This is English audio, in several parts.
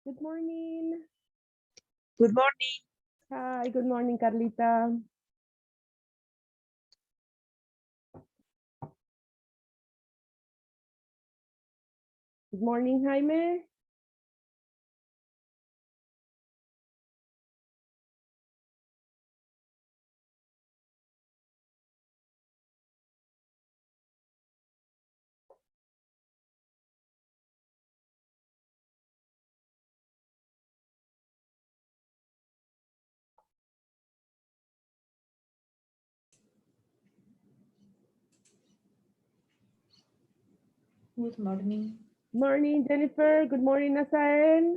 Good morning. Good morning. Hi, good morning, Carlita. Good morning, Jaime. Good morning. Morning, Jennifer. Good morning, Asael.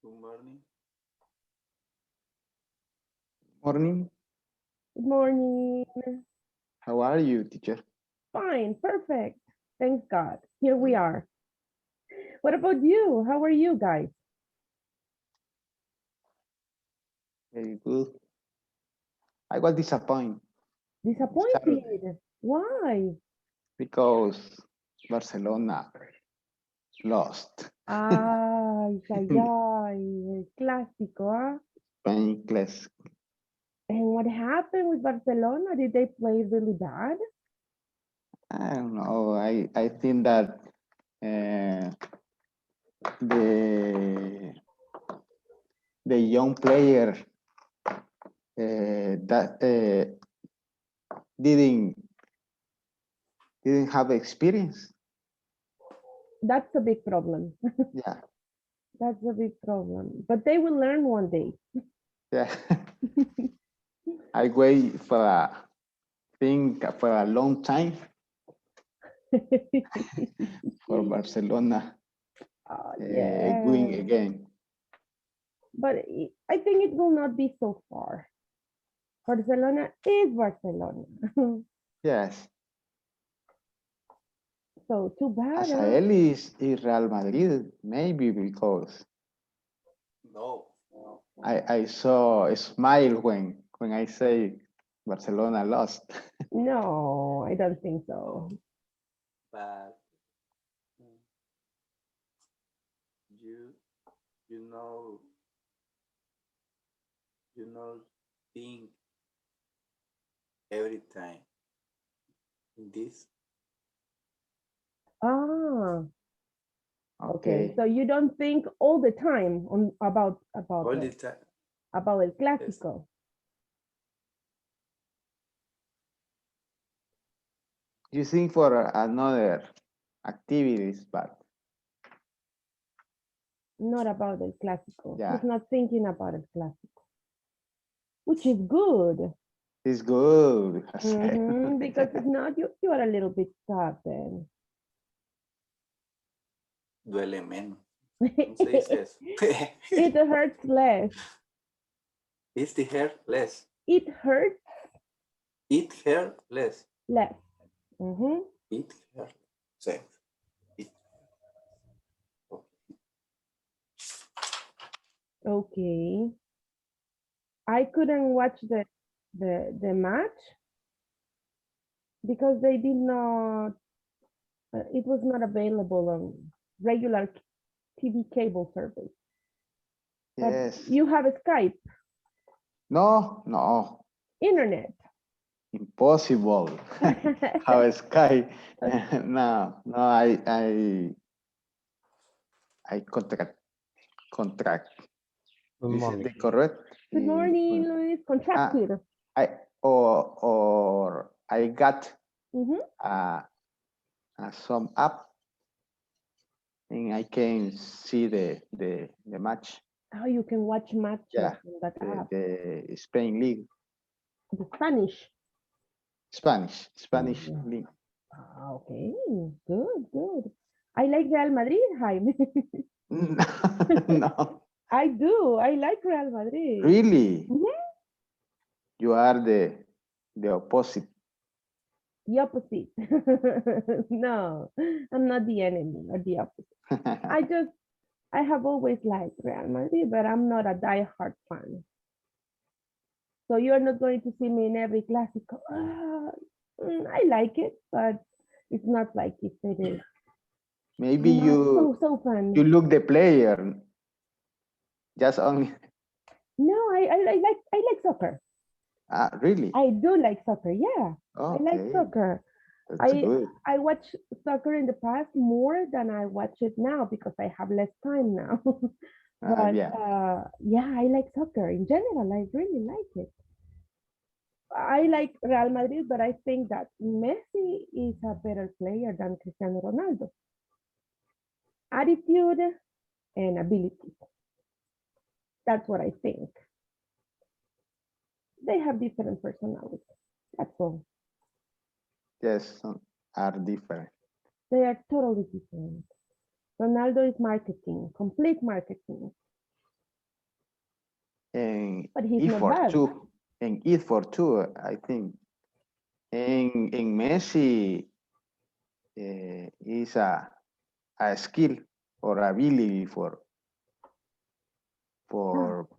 Good morning. Morning. Good morning. How are you, teacher? Fine, perfect. Thanks God. Here we are. What about you? How are you guys? Very good. I was disappointed Disappointed. Why? because Barcelona lost. Ay, ay, ay, el clásico, ¿ah? Spain class. And what happened with Barcelona? Did they play really bad? I don't know. I think that the young player that didn't have experience. That's a big problem. Yeah, That's a big problem. But they will learn one day. yeah. I wait for a long time for Barcelona Oh, win yeah. again. But I think it will not be so far. Barcelona is Barcelona. Yes. So too bad. Huh? Asael is Real Madrid, maybe because No. I saw a smile when I say Barcelona lost. No, I don't think so. But you you know you know think every time in this. Ah, okay. Okay. So you don't think all the time on about All the time. el clásico. You think for another activities, but Not about el clásico. yeah, He's not thinking about el clásico, which is good. it's good. Asael. Mhm, because if not, you are a little bit sad then. Duele menos. ¿Cómo se dice eso? It hurts less. It's the hair less. It hurts It hair less. less. Mhm. It hair. Same. It. Okay. I couldn't watch the match because they did not. It was not available on regular TV cable service. But Yes. you have a Skype, No, internet. impossible. How a sky? No, I contract. Good Is morning. it correct? Good morning, Luis. Contracted. I or I got Mhm. some app and I can see the match. How you can watch matches Yeah, on that app. the Spain League, The Spanish. Spanish Yeah. League. Ah, okay, good. I like Real Madrid, Jaime. No, I do. I like Real Madrid. really, Mhm. you are the opposite. The opposite. No, I'm not the enemy or the opposite. I have always liked Real Madrid, but I'm not a diehard fan. So you're not going to see me in every Clásico. I like it, but it's not like if it is. Maybe Not so fun. you look the player, Just only. No, I like soccer. Really? I do like soccer. Yeah, I like Okay, soccer. that's good. I watch soccer in the past more than I watch it now because I have less time now. But Yeah. yeah, I like soccer in general. I really like it. I like Real Madrid, but I think that Messi is a better player than Cristiano Ronaldo. Attitude and ability. That's what I think. They have different personalities. That's all. Yes, some are different. They are totally different. Ronaldo is marketing, complete marketing, And but he's E not for bad. two. And E for two, I think. And Messi is a skill or ability for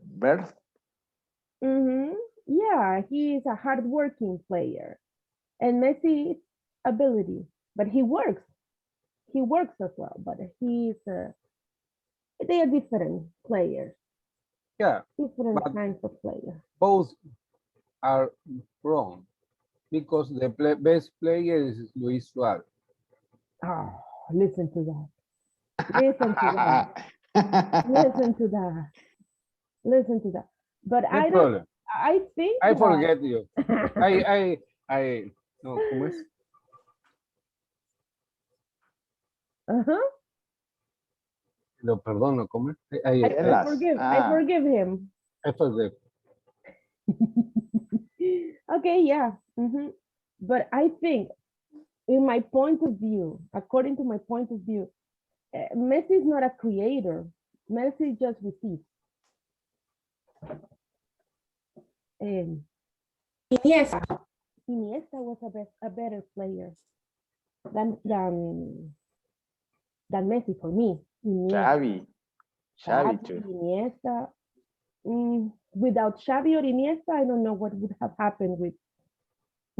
birth. Mm-hmm. Yeah, he is a hardworking player. And Messi is ability, but he works. He works as well, but they are different players, Yeah, different but kinds of players. both are wrong because the best player is Luis Suarez. Oh, listen to that. Listen to that. Listen to that. Listen to that. But No I don't, problem. I think I that. forget you. No, ¿cómo es? Uh-huh. Lo perdono, ¿cómo es? Telas. I forgive him. I forget. Okay, yeah. Mhm. But I think, in my point of view, according to my point of view, Messi is not a creator. Messi just receives. Um, Iniesta was a better player than Messi for me. Iniesta, Xavi too. Iniesta. Without Xavi or Iniesta, I don't know what would have happened with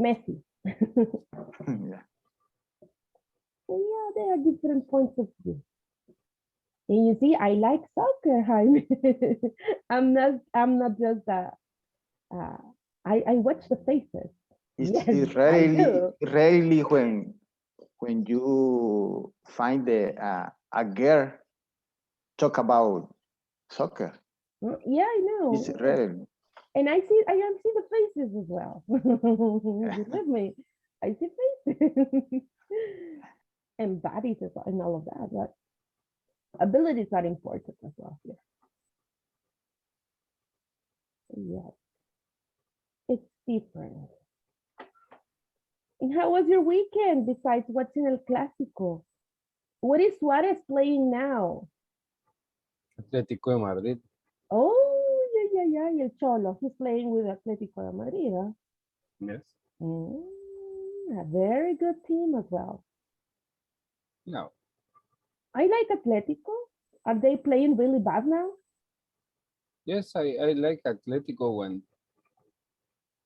Messi. Yeah. Yeah, there are different points of view. And you see, I like soccer, Jaime. I'm not just I watch the faces. Yes, It's I do. rarely when you find a girl talk about soccer. Yeah, I It's know. rare. And I see the faces as well. Believe me, I see faces. And bodies as well, and all of that. But abilities are important as well here. Yeah, it's different. And how was your weekend besides watching El Clásico? What is Suarez playing now? Atlético de Madrid. Oh, yeah. El Cholo. He's playing with Atlético de Madrid. Huh? Yes. A very good team as well. No. I like Atlético. Are they playing really bad now? Yes, I like Atlético when,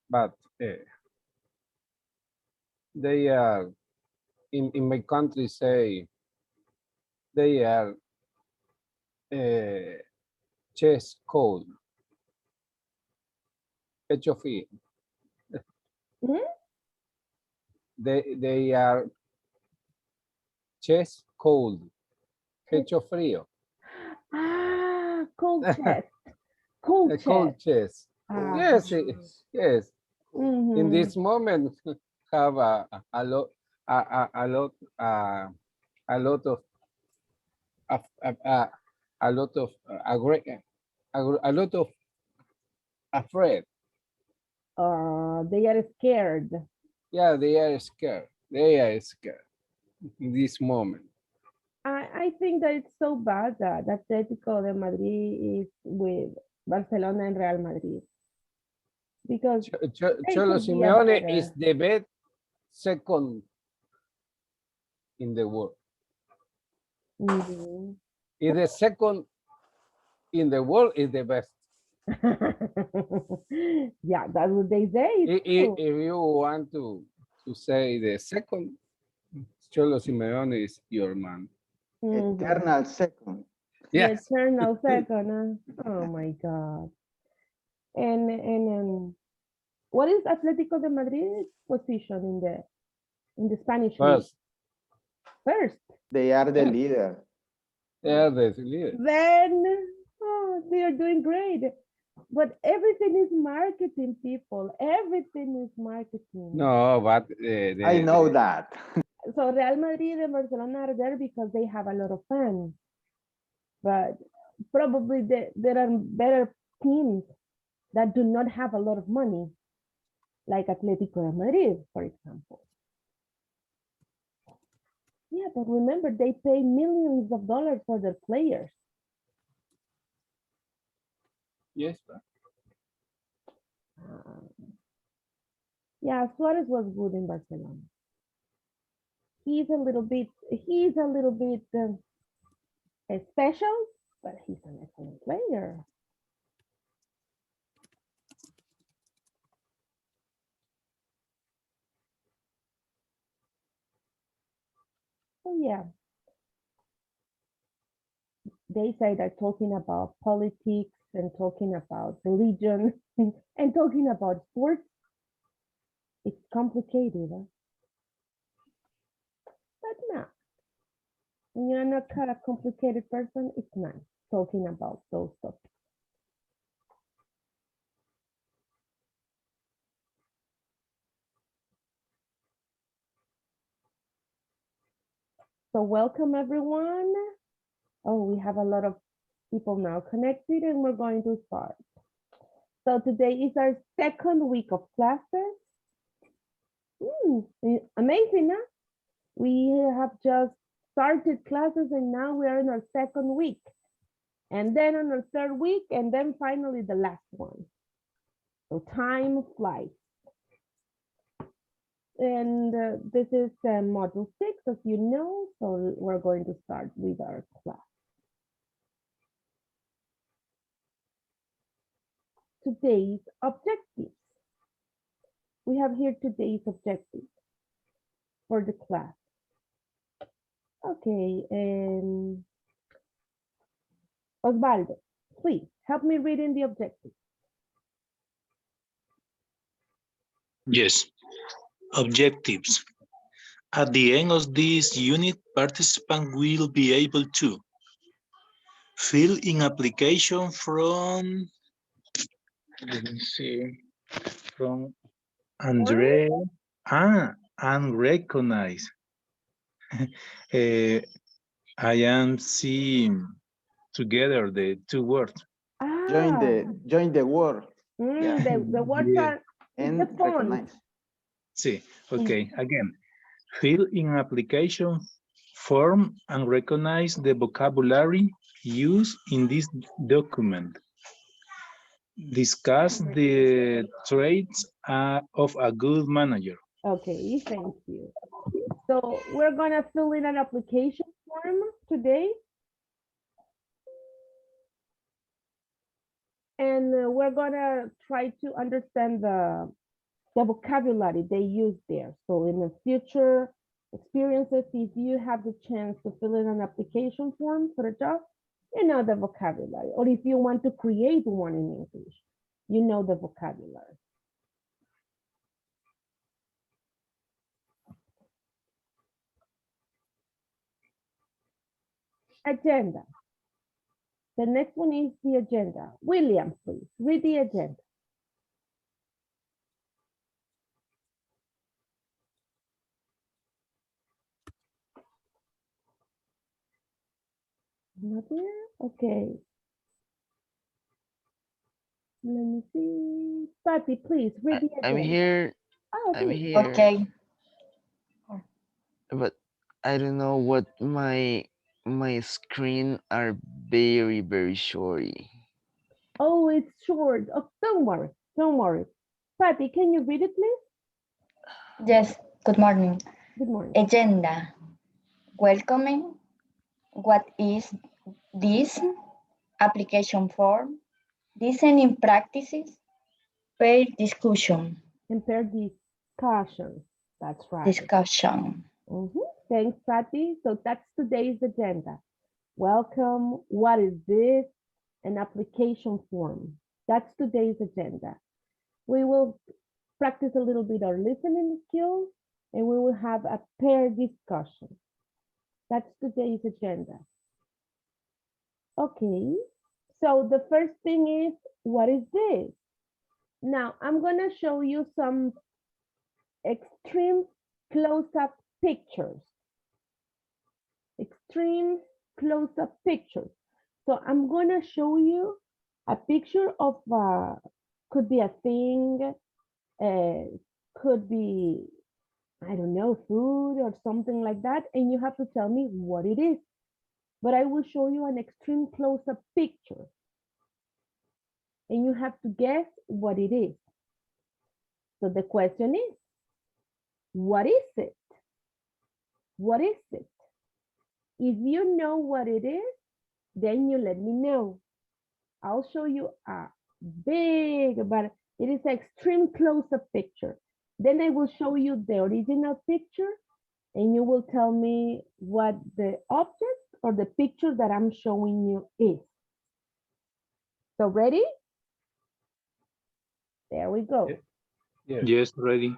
but they are in my country say they are chest cold, pecho frío. Hmm? They are chest cold, pecho frío. Cold chest. Cold A chest. cold chest. Ah. Yes, yes. In Mhm. this moment, have a lot, a lot, a lot of, a lot of, a lot of afraid. They are scared. Yeah, they are scared. They are scared in this moment. I think that it's so bad that Atletico de Madrid is with Barcelona and Real Madrid because they Cholo could be a Simeone is better. the best second in the world. Mhm. Is the second in the world is the best. Yeah, that's what they say. If you want to say the second, Cholo Simeone is your man. Mhm. Eternal second. The Yes. eternal second. Oh my God. And what is Atlético de Madrid's position in the Spanish league? First, First. They are the Yes. leader. they are the leader. Then they are doing great. But everything is marketing, people. Everything is marketing. No, but I know that. So Real Madrid and Barcelona are there because they have a lot of fans. But probably there are better teams that do not have a lot of money, like Atlético de Madrid, for example. Yeah, but remember, they pay millions of dollars for their players. yes. Yeah, Suarez was good in Barcelona. He's a little bit special, but he's an excellent player. So yeah, they say that talking about politics and talking about religion and talking about sports, it's complicated, huh? But no, when you're not a complicated person, it's nice talking about those topics. So welcome everyone. Oh, we have a lot of people now connected and we're going to start. So today is our second week of classes. Amazing, huh? We have just started classes and now we are in our second week. And then on our third week, and then finally the last one. So time flies. And this is module 6, as you know, so we're going to start with our class. Today's objectives. We have here today's objectives for the class. Okay, Osvaldo, please help me read in the objectives. Yes. Objectives. At the end of this unit, participants will be able to fill in application from, let me see, from Andre, and recognize. I am seeing together the two words. Join the war Yeah. The words Yeah. are and the font. recognize. See, okay, again, fill in application form and recognize the vocabulary used in this document. Discuss the traits of a good manager. Okay, thank you. So we're gonna fill in an application form today. And we're gonna try to understand the vocabulary they use there. So in the future experiences, if you have the chance to fill in an application form for a job, you know the vocabulary. Or if you want to create one in English, you know the vocabulary. Agenda. The next one is the agenda. William, please read the agenda. Not there? Okay. Let me see. Patty, please read the agenda. I'm here. Oh, I'm okay. here. Okay. But I don't know what my screen are very shorty. Oh, it's short. Oh, don't worry. Don't worry. Patty, can you read it, please? Yes. Good morning. Good morning. Agenda. Welcoming. What is this? Application form. Listening practices. Pair discussion. And pair discussion. That's right. Discussion. Thanks, Patty. So that's today's agenda. welcome, what is this, an application form. That's today's agenda. We will practice a little bit our listening skills and we will have a pair discussion. That's today's agenda. Okay, so the first thing is, what is this? Now, I'm gonna show you some extreme close-up pictures. Extreme close-up pictures. So I'm gonna show you a picture of, could be a thing, could be, I don't know, food or something like that, and you have to tell me what it is. But I will show you an extreme close-up picture. And you have to guess what it is. So the question is, what is it? What is it? If you know what it is, then you let me know. I'll show you a big, but it is an extreme close-up picture. Then I will show you the original picture and you will tell me what the object or the picture that I'm showing you is. So ready? There we go. Yes, Yes, ready.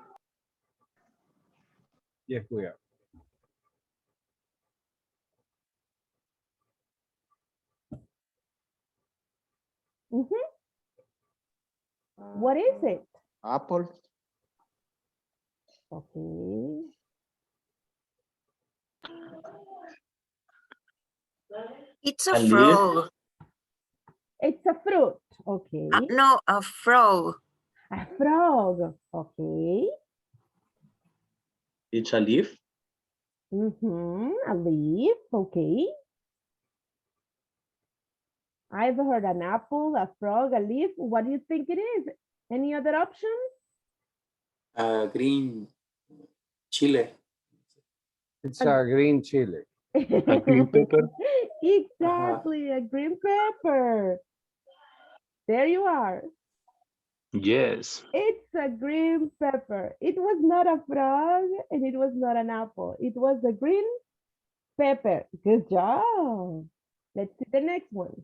yes, we are. Mhm. What is it? Apple. Okay. It's a A leaf? frog. It's a fruit. Okay. No, a frog. A frog. Okay. It's a leaf? A leaf. Okay. I've heard an apple, a frog, a leaf. What do you think it is? Any other option? Green chile. It's a green chili. A green pepper. Exactly, a green pepper. There you are. Yes. It's a green pepper. It was not a frog and it was not an apple. It was a green pepper. Good job. Let's see the next one.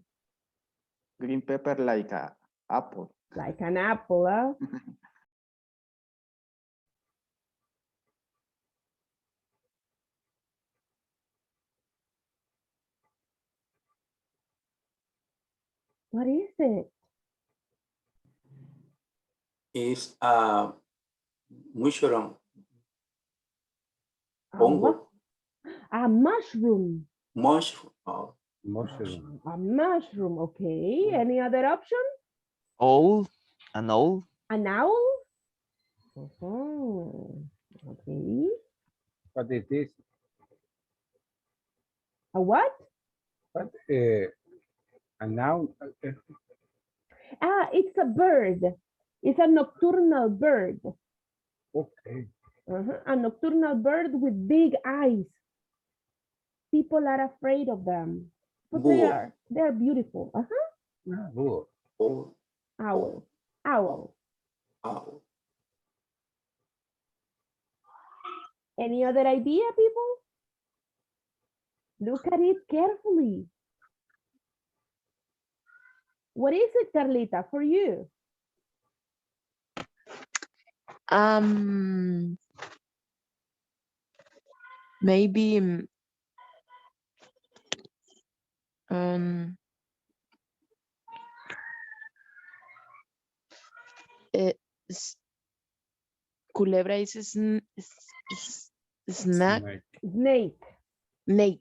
Green pepper like a apple. Like an apple, huh? What is it? Is a mushroom. A Hongo. what? A mushroom. Mushroom. Oh, Mushroom. A mushroom. Okay. Any other option? Owl, an owl, An owl? Okay. But it is, A what? but and now Ah, it's a bird. It's a nocturnal bird. okay. A nocturnal bird with big eyes. People are afraid of them, but Búho. they're beautiful. Good. Oh, Owl. Owl. oh. Any other idea, people? Look at it carefully. What is it, Carlita, for you? Maybe culebra is snack. Snake. Snake.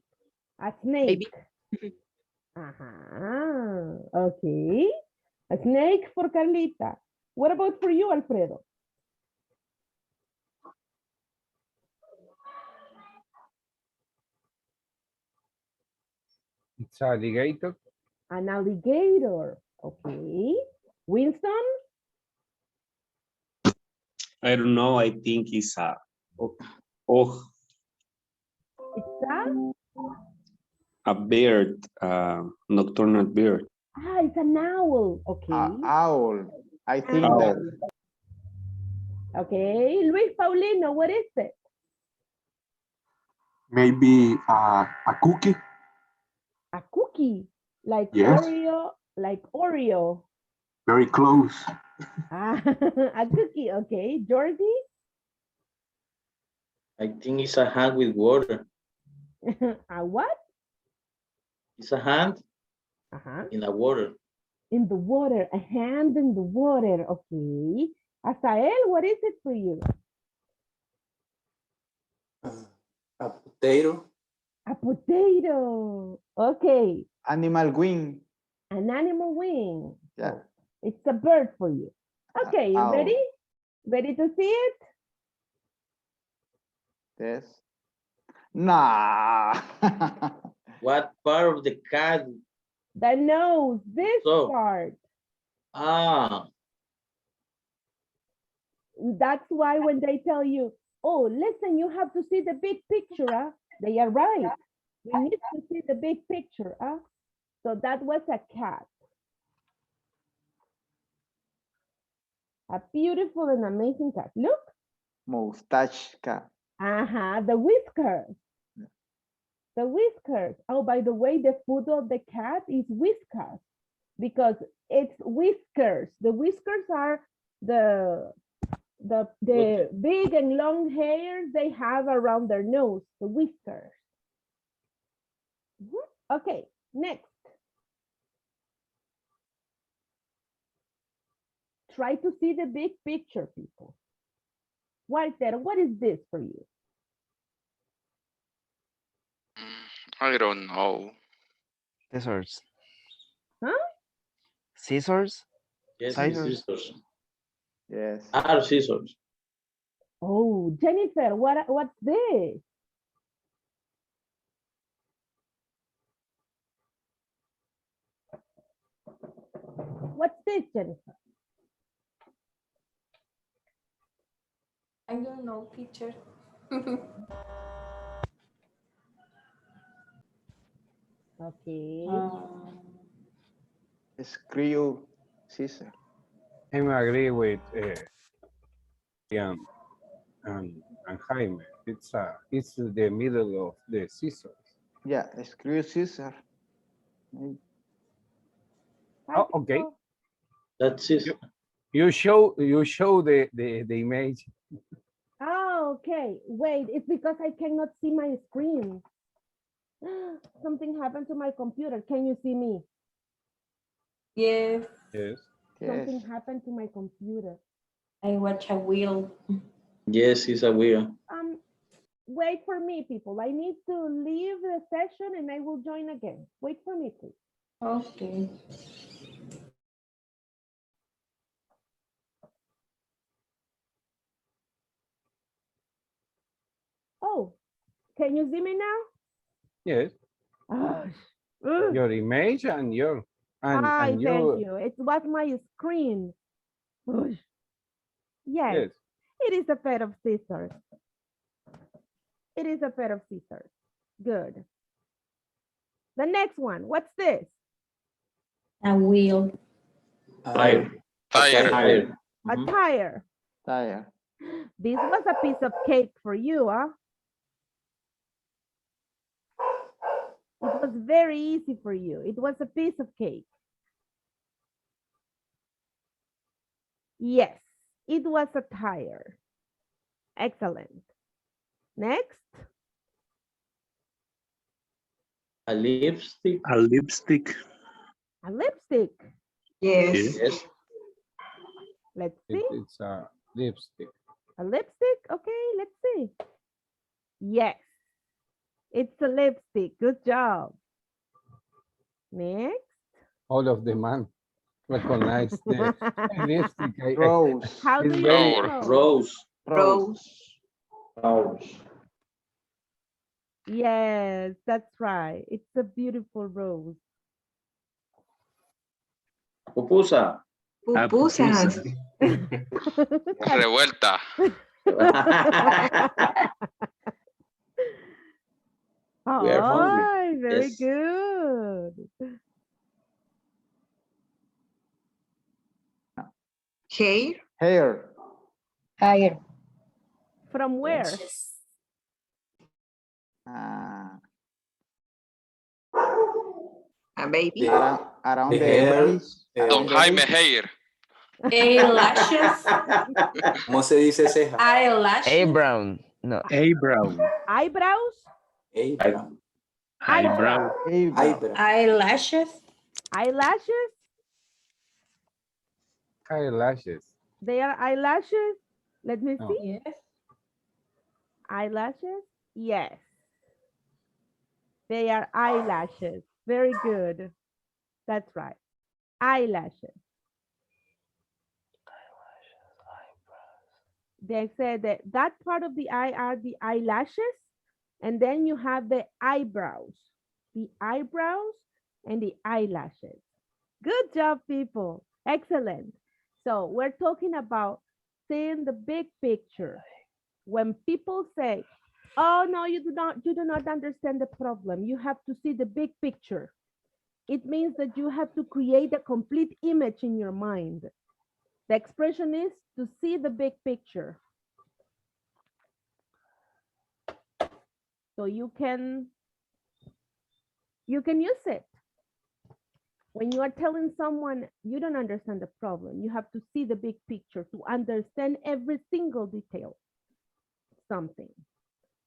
A snake. Maybe. Okay. A snake for Carlita. What about for you, Alfredo? It's alligator. An alligator. Okay. Winston? I don't know. I think it's a oh, It's a bird, nocturnal bird. it's an owl. Okay. Owl. I think Owl. that Okay. Luis Paulino, what is it? Maybe a cookie. A cookie, like Yes. Oreo, like Oreo. Very close. Ah, a cookie, okay. Jordi? I think it's a hand with water. A what? It's a hand Uh-huh. in the water. In the water, a hand in the water, okay. Asael, what is it for you? A potato. A potato, okay. Animal wing. An animal wing. Yeah. Oh, it's a bird for you. Okay, you Owl. ready? Ready to see it? Yes. Nah. What part of the cat? The nose, this So- part. Ah, That's why when they tell you, oh, listen, you have to see the big picture, huh? They are right. We need to see the big picture, huh? So that was a cat. A beautiful and amazing cat. Look. Mustache cat. Uh-huh, the whiskers. The whiskers. Oh, by the way, the food of the cat is whiskers because it's whiskers. The whiskers are the big and long hairs they have around their nose, the whiskers. Okay, next. Try to see the big picture, people. Walter, what is this for you? I don't know. Scissors. Huh? Scissors? yes, Scissors. scissors. Yes. Are scissors. Oh, Jennifer, what's this? What's this, Jennifer? I don't know, teacher. Okay. Screw scissor. I agree with Ian and Jaime. It's the middle of the scissors. Yeah, screw scissor. Oh, okay. That's it. You show the image. Oh, okay. Wait, it's because I cannot see my screen. Something happened to my computer. Can you see me? Yes, Yes. Something happened to my computer. I watch a wheel. Yes, it's a wheel. Wait for me, people. I need to leave the session and I will join again. Wait for me, please. Okay. Oh, can you see me now? Yes. Ugh. Your image and your Hi, and thank you. you. It was my screen. Ugh. Yes, Yes. it is a pair of scissors. It is a pair of scissors. Good. The next one, what's this? A wheel. Tire. Tire. Tire. A tire. Tire. This was a piece of cake for you, huh? It was very easy for you. It was a piece of cake. Yes, it was a tire. Excellent. Next. A lipstick. A lipstick. A lipstick. Yes. Yes. Let's see. It's a lipstick. A lipstick? Okay, let's see. Yes, it's a lipstick. Good job. Next. All of the man recognize the lipstick. Rose. How do It's you very- know? Rose. Rose. Rose. Yes, that's right. It's a beautiful rose. Pupusa. Pupusas. Revuelta. We are hungry. Oh, very Yes. good. Hair. Hair. Higher. From where? A baby. The, Around the the hair. base. Don Around the Jaime base. Hair. Eyelashes. ¿Cómo se dice ceja? Eyelashes. Eyebrow. No. Eyebrow. Eyebrows. Eyebrow. Eyebrow. Eyebrow. Eyelashes. Eyelashes. Eyelashes. They are eyelashes. Let me No. see. Yes. Eyelashes. Yes. They are eyelashes. Very good. That's right. Eyelashes. They said that that part of the eye are the eyelashes, and then you have the eyebrows. The eyebrows and the eyelashes. Good job, people. Excellent. So we're talking about seeing the big picture. When people say, oh no, you do not understand the problem. You have to see the big picture. It means that you have to create a complete image in your mind. The expression is to see the big picture. So you can use it. When you are telling someone you don't understand the problem, you have to see the big picture to understand every single detail of something.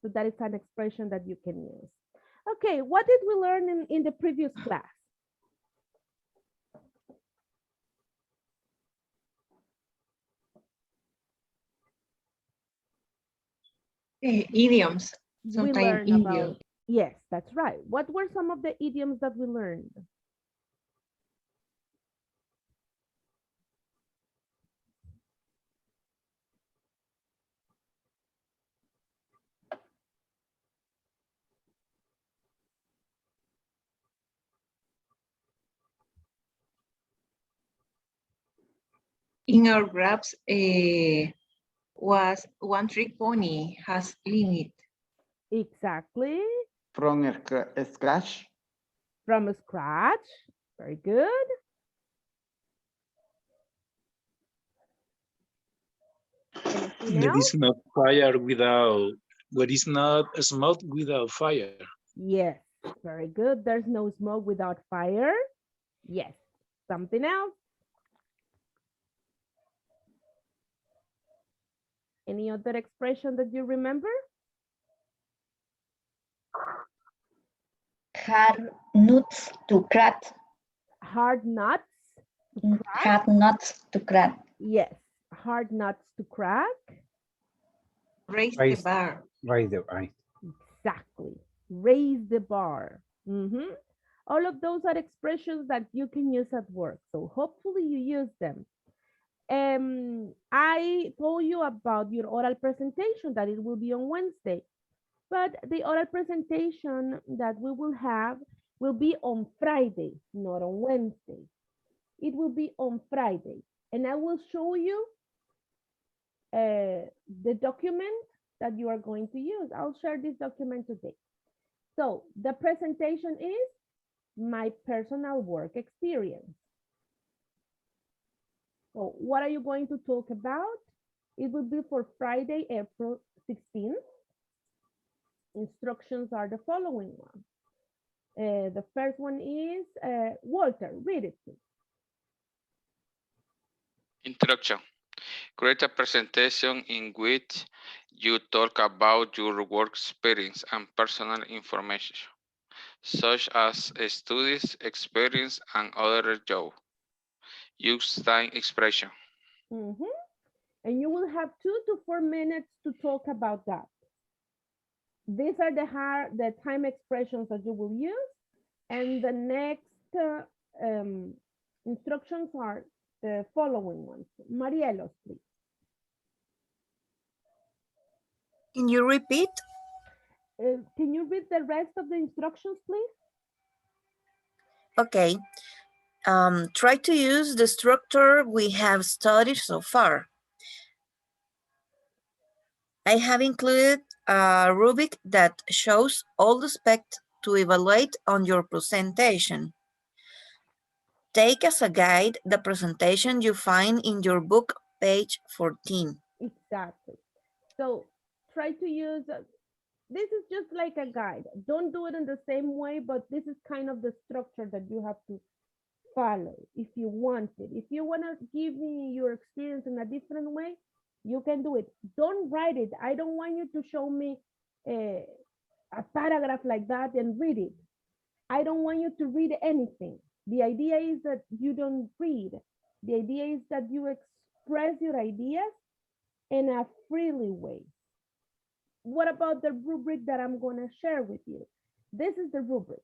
So that is an expression that you can use. Okay, what did we learn in the previous class? Idioms. We Sometimes learned idiom. about, yes, that's right. What were some of the idioms that we learned? In our graphs, was one trick pony has limit. Exactly. From scratch. From scratch. Very good. Anything There else? is not fire without, there is not smoke without fire. Yes, very good. There's no smoke without fire. Yes. Something else? Any other expression that you remember? Hard nuts to crack. Hard nuts to crack? Hard nuts to crack. Yes, hard nuts to crack. Raise Raise. the bar. Raise the eye. Exactly. Raise the bar. Mhm. All of those are expressions that you can use at work. So hopefully you use them. I told you about your oral presentation that it will be on Wednesday, but the oral presentation that we will have will be on Friday, not on Wednesday. It will be on Friday, and I will show you the document that you are going to use. I'll share this document today. So the presentation is my personal work experience. So what are you going to talk about? It will be for Friday, April 16th. Instructions are the following one. The first one is, Walter, read it, please. Introduction. Create a presentation in which you talk about your work experience and personal information, such as studies, experience, and other jobs. Use time expression. Mm-hmm. And you will have 2 to 4 minutes to talk about that. These are the time expressions that you will use. And the next instructions are the following ones. Marielos, please. Can you repeat? Can you read the rest of the instructions, please? Okay. Try to use the structure we have studied so far. I have included a rubric that shows all the aspects to evaluate on your presentation. Take as a guide the presentation you find in your book, page 14. Exactly. So try to use this is just like a guide. Don't do it in the same way, but this is kind of the structure that you have to follow if you want it. If you want to give me your experience in a different way, you can do it. Don't write it. I don't want you to show me a paragraph like that and read it. I don't want you to read anything. The idea is that you don't read. The idea is that you express your ideas in a freely way. What about the rubric that I'm going to share with you? This is the rubric.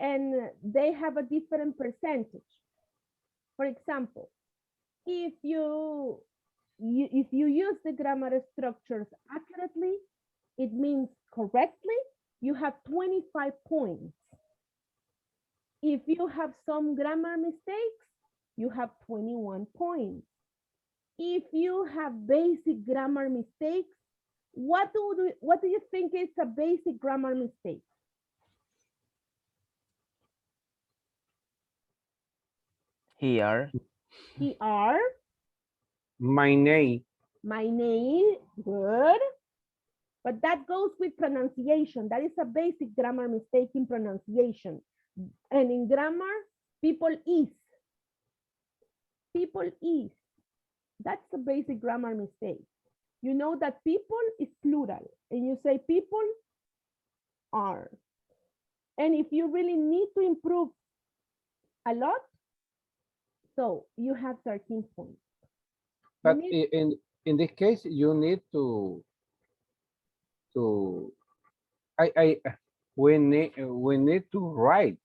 And they have a different percentage. For example, if you use the grammar structures accurately, it means correctly, you have 25 points. If you have some grammar mistakes, you have 21 points. If you have basic grammar mistakes, what do you think is a basic grammar mistake? Here. Here. My name. My name, good. But that goes with pronunciation. That is a basic grammar mistake in pronunciation. And in grammar, people is. People is. That's a basic grammar mistake. You know that people is plural, and you say people are. And if you really need to improve a lot, so you have 13 points. But in this case, you need to we need to write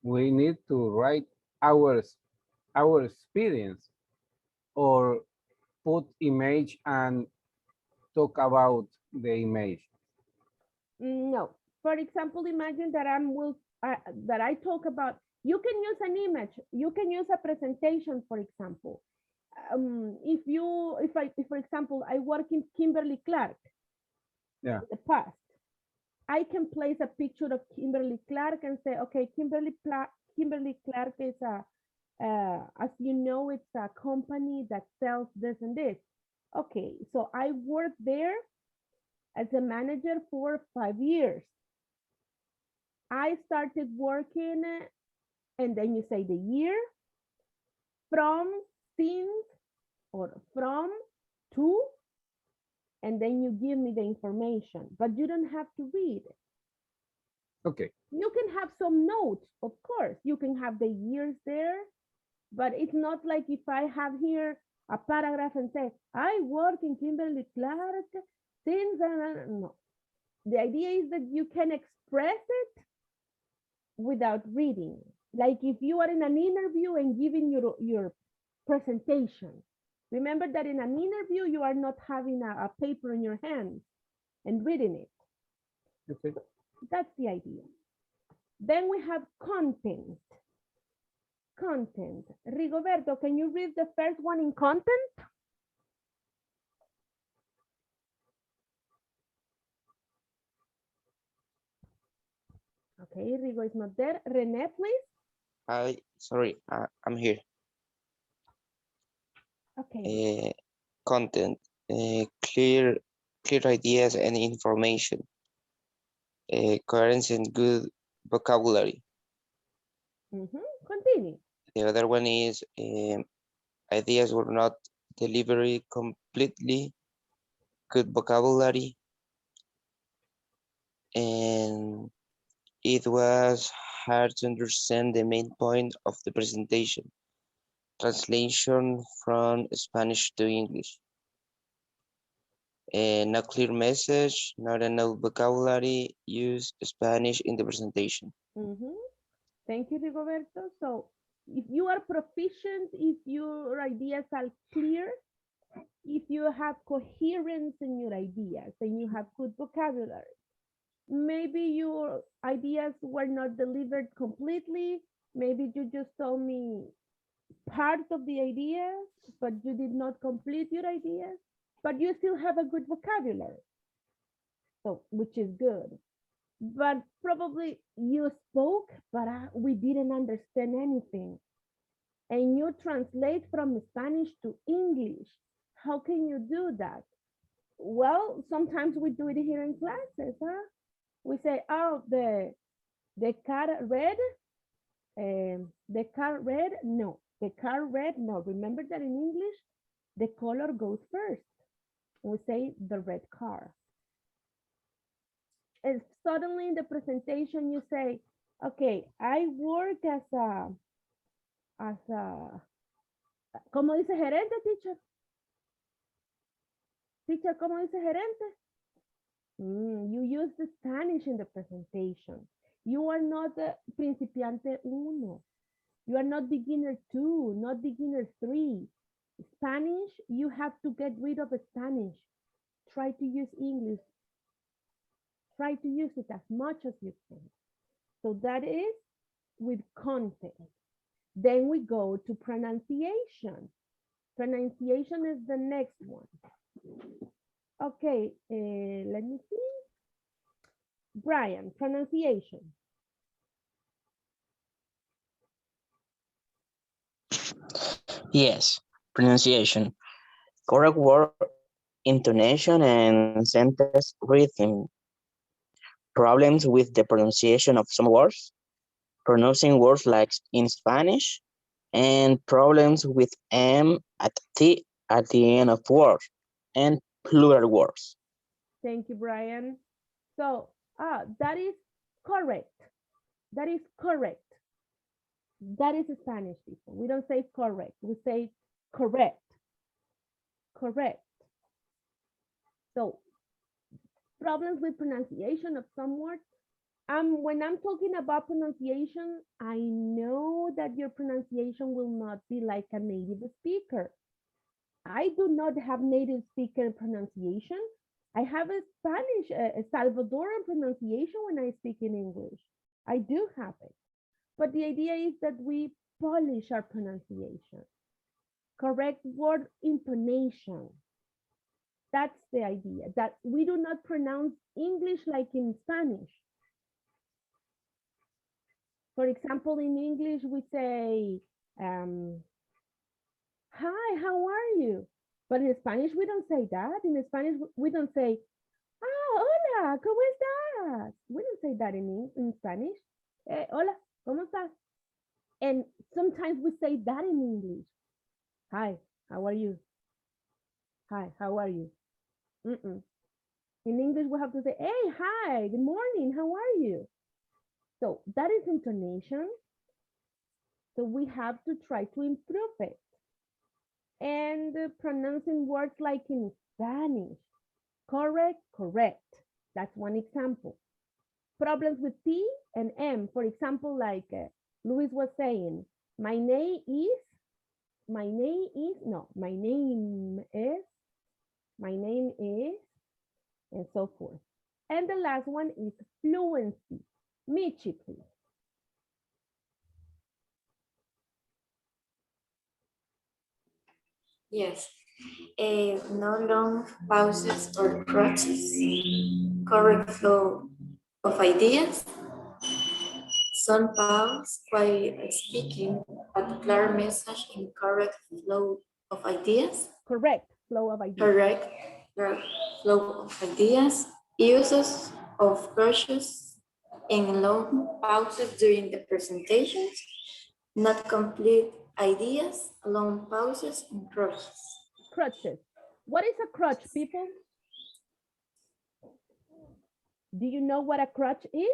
we need to write our experience, or put image and talk about the image. No. For example, imagine that that I talk about. You can use an image. You can use a presentation, for example. If for example, I work in Kimberly Clark. Yeah. In the past, I can place a picture of Kimberly Clark and say, okay, Kimberly Clark is as you know, it's a company that sells this and this. Okay, so I worked there as a manager for 5 years. I started working, and then you say the year, from, since, or from, to, and then you give me the information, but you don't have to read. Okay. You can have some notes, of course. You can have the years there, but it's not like if I have here a paragraph and say, I work in Kimberly Clark since, no. The idea is that you can express it without reading. Like if you are in an interview and giving your presentation. Remember that in an interview, you are not having a paper in your hand and reading it. Okay. That's the idea. Then we have content. Content. Rigoberto, can you read the first one in content? Okay, Rigo is not there. Rene, please. Sorry, I'm here. Okay. Content, clear ideas and information, coherence and good vocabulary. Continue. The other one is ideas were not delivered completely, good vocabulary, and it was hard to understand the main point of the presentation. Translation from Spanish to English. No clear message, not enough vocabulary, use Spanish in the presentation. Thank you, Rigoberto. So if you are proficient, if your ideas are clear, if you have coherence in your ideas and you have good vocabulary, maybe your ideas were not delivered completely. Maybe you just told me part of the idea, but you did not complete your ideas, but you still have a good vocabulary. So, which is good. But probably you spoke, but we didn't understand anything. and you translate from Spanish to English. How can you do that? Well, sometimes we do it here in classes, huh? We say, oh, the car red, the car red, no. The car red, no. Remember that in English, the color goes first. We say the red car. And suddenly in the presentation you say, okay, I work as a, ¿cómo dice gerente, teacher? Teacher, ¿cómo dice gerente? You use the Spanish in the presentation. You are not the Principiante 1. You are not beginner 2, not beginner 3. Spanish, you have to get rid of Spanish. Try to use English. Try to use it as much as you can. So that is with content. Then we go to pronunciation. Pronunciation is the next one. Okay, let me see. Brian, pronunciation. Yes, pronunciation, correct word, intonation, and sentence rhythm. Problems with the pronunciation of some words, pronouncing words like in Spanish, and problems with M at T at the end of words, and plural words. Thank you, Brian. So, that is correct. That is correct. That is Spanish, people. We don't say correct. We say correct. Correct. So, problems with pronunciation of some words. When I'm talking about pronunciation, I know that your pronunciation will not be like a native speaker. I do not have native speaker pronunciation. I have a Spanish, a Salvadoran pronunciation when I speak in English. I do have it. But the idea is that we polish our pronunciation. Correct word intonation. That's the idea, that we do not pronounce English like in Spanish. For example, in English, we say, hi, how are you? But in Spanish, we don't say that. In Spanish, we don't say, hola, ¿cómo estás? We don't say that in Spanish. Hola, ¿cómo estás? And sometimes we say that in English. Hi, how are you? Hi, how are you? In English, we have to say, hey, hi, good morning, how are you? So that is intonation. So we have to try to improve it. And pronouncing words like in Spanish. Correct, correct. That's one example. Problems with T and M. For example, like Luis was saying, my name is, and so forth. And the last one is fluency. Michi, please. Yes. No long pauses or crutches. Correct flow of ideas. Some pause while speaking, but clear message in correct flow of ideas. Correct flow of ideas. Correct flow of ideas. Uses of crutches and long pauses during the presentations. Not complete ideas, long pauses, and crutches. Crutches. What is a crutch, people? Do you know what a crutch is?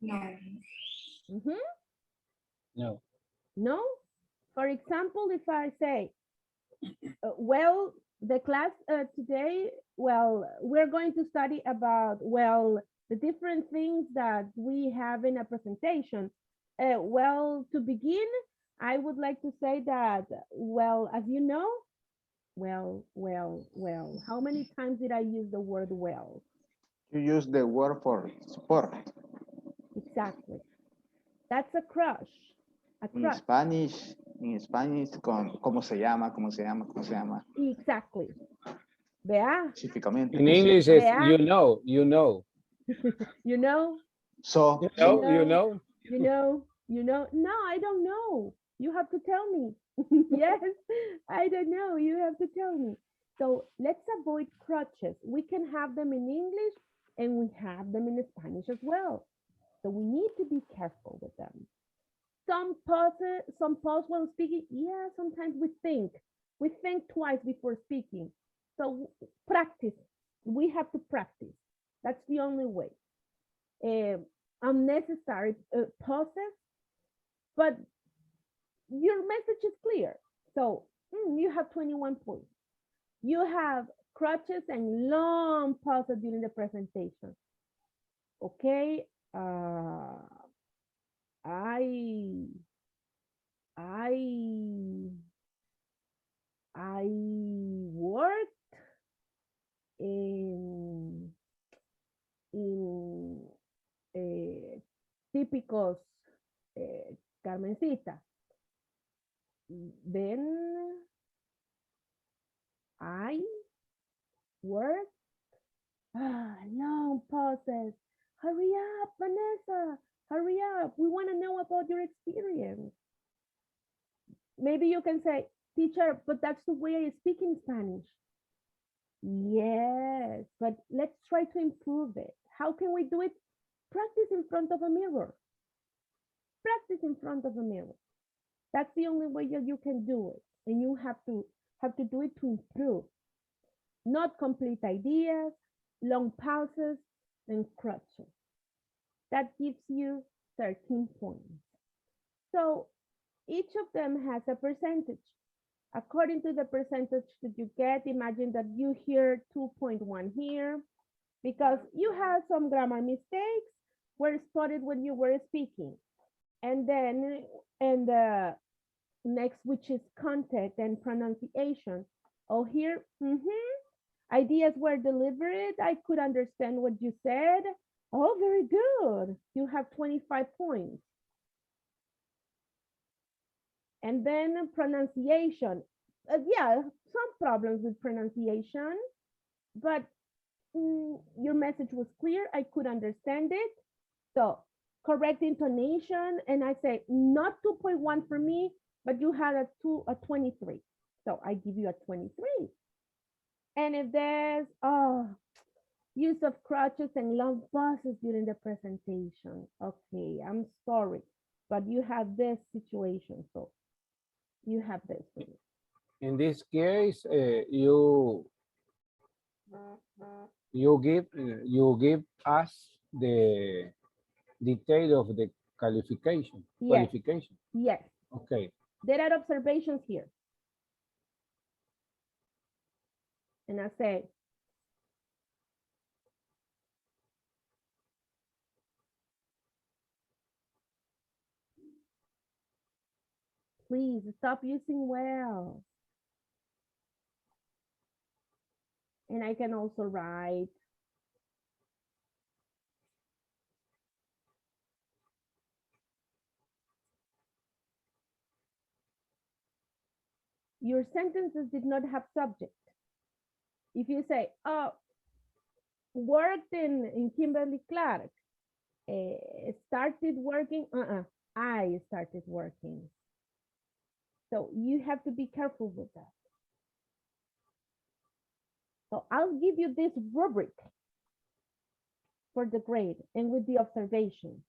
No. No. No? For example, if I say, well, the class today, well, we're going to study about, well, the different things that we have in a presentation. Well, to begin, I would like to say that, well, as you know, well, how many times did I use the word well? You use the word for support. Exactly. That's a crush. A crush. In Spanish, ¿cómo se llama? ¿Cómo se llama? ¿Cómo se llama? Exactly. Vea. Específicamente. In English, it's Vea. you know. You know? So. You know? No, I don't know. You have to tell me. Yes, I don't know. You have to tell me. So let's avoid crutches. We can have them in English and we have them in Spanish as well. So we need to be careful with them. Some pause while speaking. Yeah, sometimes we think. We think twice before speaking. So practice. We have to practice. That's the only way. Unnecessary pauses, but your message is clear. So you have 21 points. You have crutches and long pauses during the presentation. Okay. I worked in típicos Carmencita. Then I work. Long pauses. Hurry up, Vanessa. Hurry up. We want to know about your experience. Maybe you can say, teacher, but that's the way I speak in Spanish. Yes, but let's try to improve it. How can we do it? Practice in front of a mirror. Practice in front of a mirror. That's the only way that you can do it. And you have to do it to improve. Not complete ideas, long pauses, and crutches. That gives you 13 points. So each of them has a percentage. According to the percentage that you get, imagine that you hear 2.1 here because you had some grammar mistakes were spotted when you were speaking. And then in the next, which is content and pronunciation. Oh, here, ideas were delivered. I could understand what you said. Oh, very good. You have 25 points. And then pronunciation. Yeah, some problems with pronunciation, but your message was clear. I could understand it. So correct intonation. And I say not 2.1 for me, but you had a 23. So I give you a 23. And if there's use of crutches and long pauses during the presentation, okay, I'm sorry, but you have this situation, so you have this. In this case, you give us the detail of the qualification. Yes. Okay. There are observations here. And I say, please stop using well. And I can also write, your sentences did not have subject. If you say, oh, worked in Kimberly Clark, started working, I started working. So you have to be careful with that. So I'll give you this rubric for the grade and with the observations.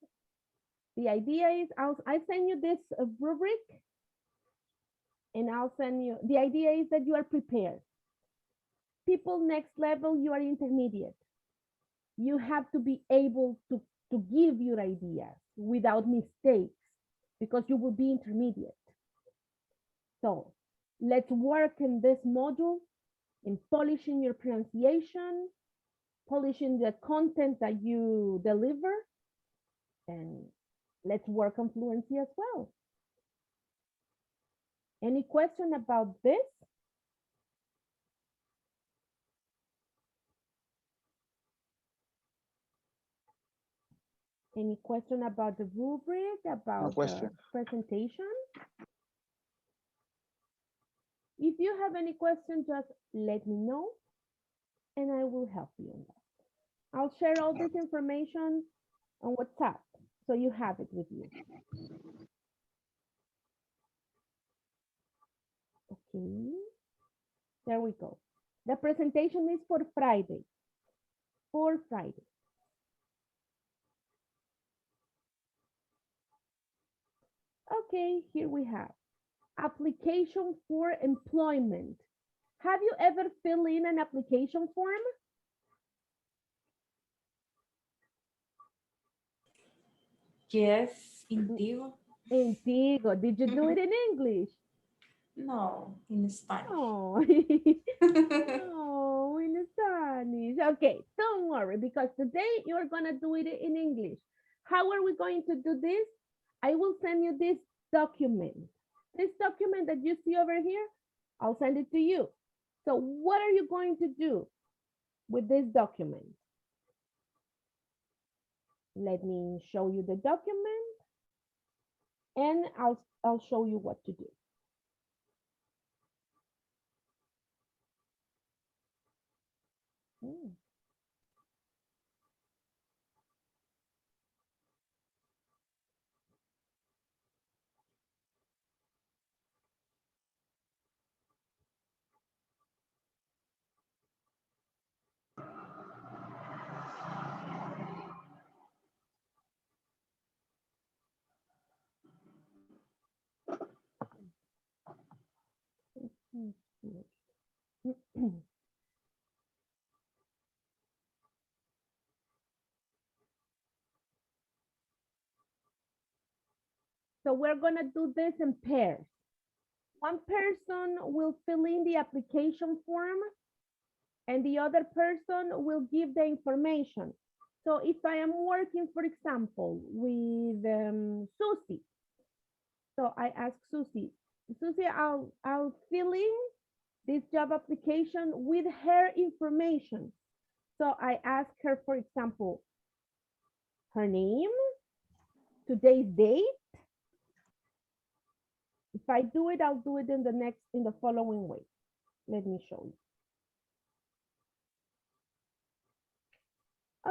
The idea is I send you this rubric and I'll send you, the idea is that you are prepared. People next level, you are intermediate. You have to be able to give your ideas without mistakes because you will be intermediate. So let's work in this module in polishing your pronunciation, polishing the content that you deliver, and let's work on fluency as well. Any question about this? Any question about the rubric, about the presentation? If you have any question, just let me know and I will help you in that. I'll share all this information on WhatsApp. So you have it with you. Okay. There we go. The presentation is for Friday. For Friday. Okay, here we have application for employment. Have you ever filled in an application form? Yes, Indigo. Indigo. Did you do it in English? No, in Spanish. Oh, no, in Spanish. Okay, don't worry, because today you're gonna do it in English. How are we going to do this? I will send you this document. This document that you see over here, I'll send it to you. So what are you going to do with this document? Let me show you the document and I'll show you what to do. So we're gonna do this in pairs. One person will fill in the application form and the other person will give the information. So if I am working, for example, with Susie, so I ask Susie, I'll fill in this job application with her information. So I ask her, for example, her name, today's date. If I do it, I'll do it in the following way. Let me show you.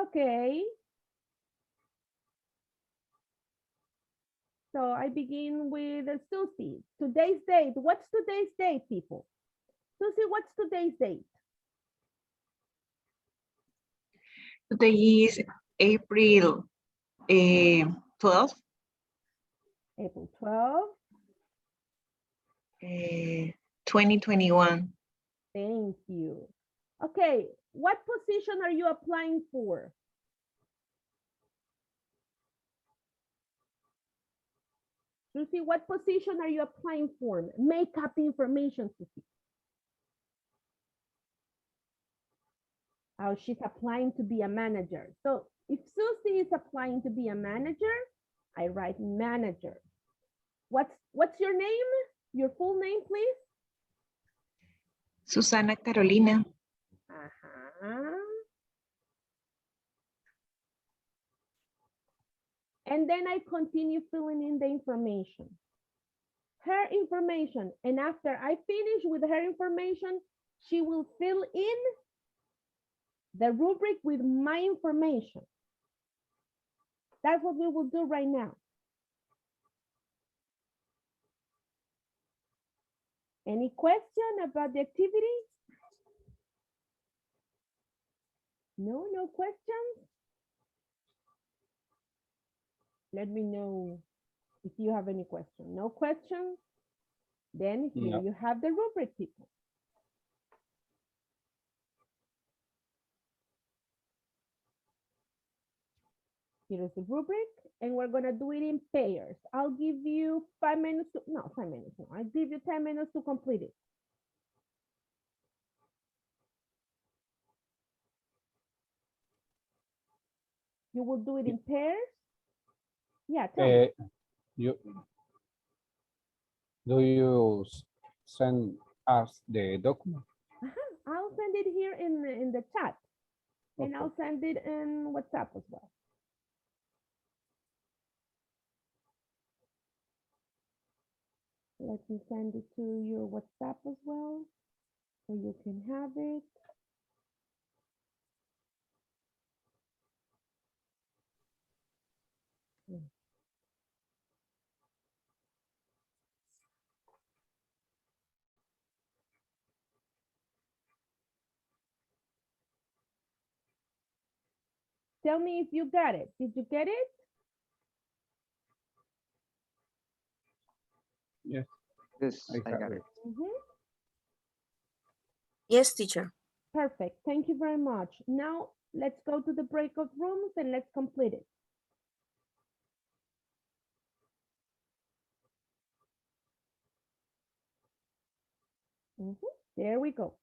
Okay. So I begin with Susie. Today's date. What's today's date, people? Susie, what's today's date? Today is April 12th. April 12th. 2021. Thank you. Okay, what position are you applying for? Susie, what position are you applying for? Make up information, Susie. Oh, she's applying to be a manager. So if Susie is applying to be a manager, I write manager. What's your name? Your full name, please? Susana Carolina. And then I continue filling in the information. Her information. And after I finish with her information, she will fill in the rubric with my information. That's what we will do right now. Any question about the activity? No, no questions? Let me know if you have any question. No questions? Then here No. you have the rubric, people. Here is the rubric, and we're gonna do it in pairs. I'll give you 5 minutes to, no, 5 minutes, no, I'll give you 10 minutes to complete it. You will do it in pairs? Yeah, tell me. Do you send us the document? I'll send it here in the chat. And Okay. I'll send it in WhatsApp as well. Let me send it to your WhatsApp as well, so you can have it. Tell me if you got it. Did you get it? Yes, Yes, I I have got it. it. Mhm. Yes, teacher. Perfect. Thank you very much. Now let's go to the breakout rooms and let's complete it. There we go.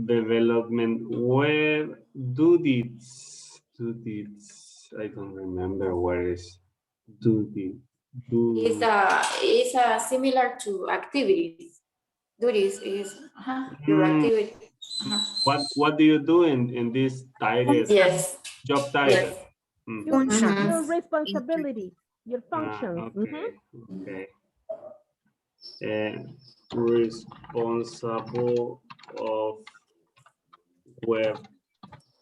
Development web duties. I don't remember where is duty. It's similar to activities. Duties is your activity. What do you do in this title? Yes. Job title. Your responsibility, your functions. Okay. Responsible of web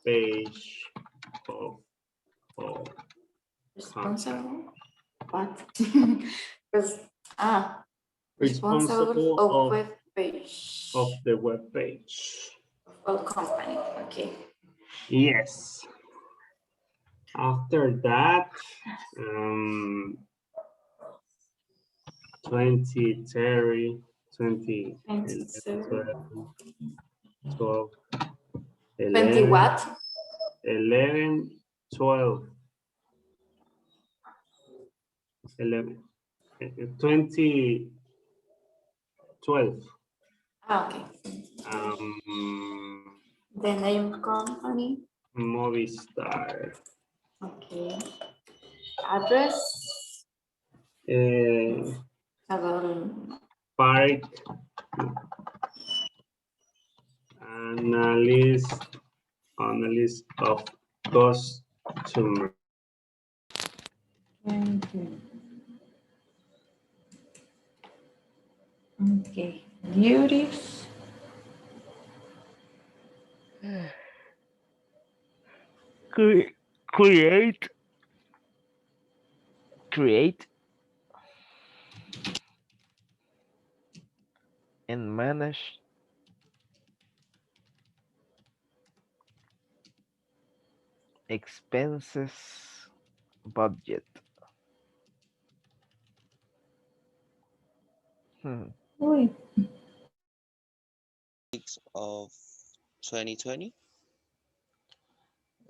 page of Responsible. What? responsible of web page. of the web page. Of company. Okay. Yes. After that, 20, 30, 20, 12, 11, 20 what? 11, 12, 11, 20, 12. Okay. The name of company. Movistar. Okay. Address. Park. Analyst of customer. Okay. Duties. Create and manage expenses budget. Of 2020.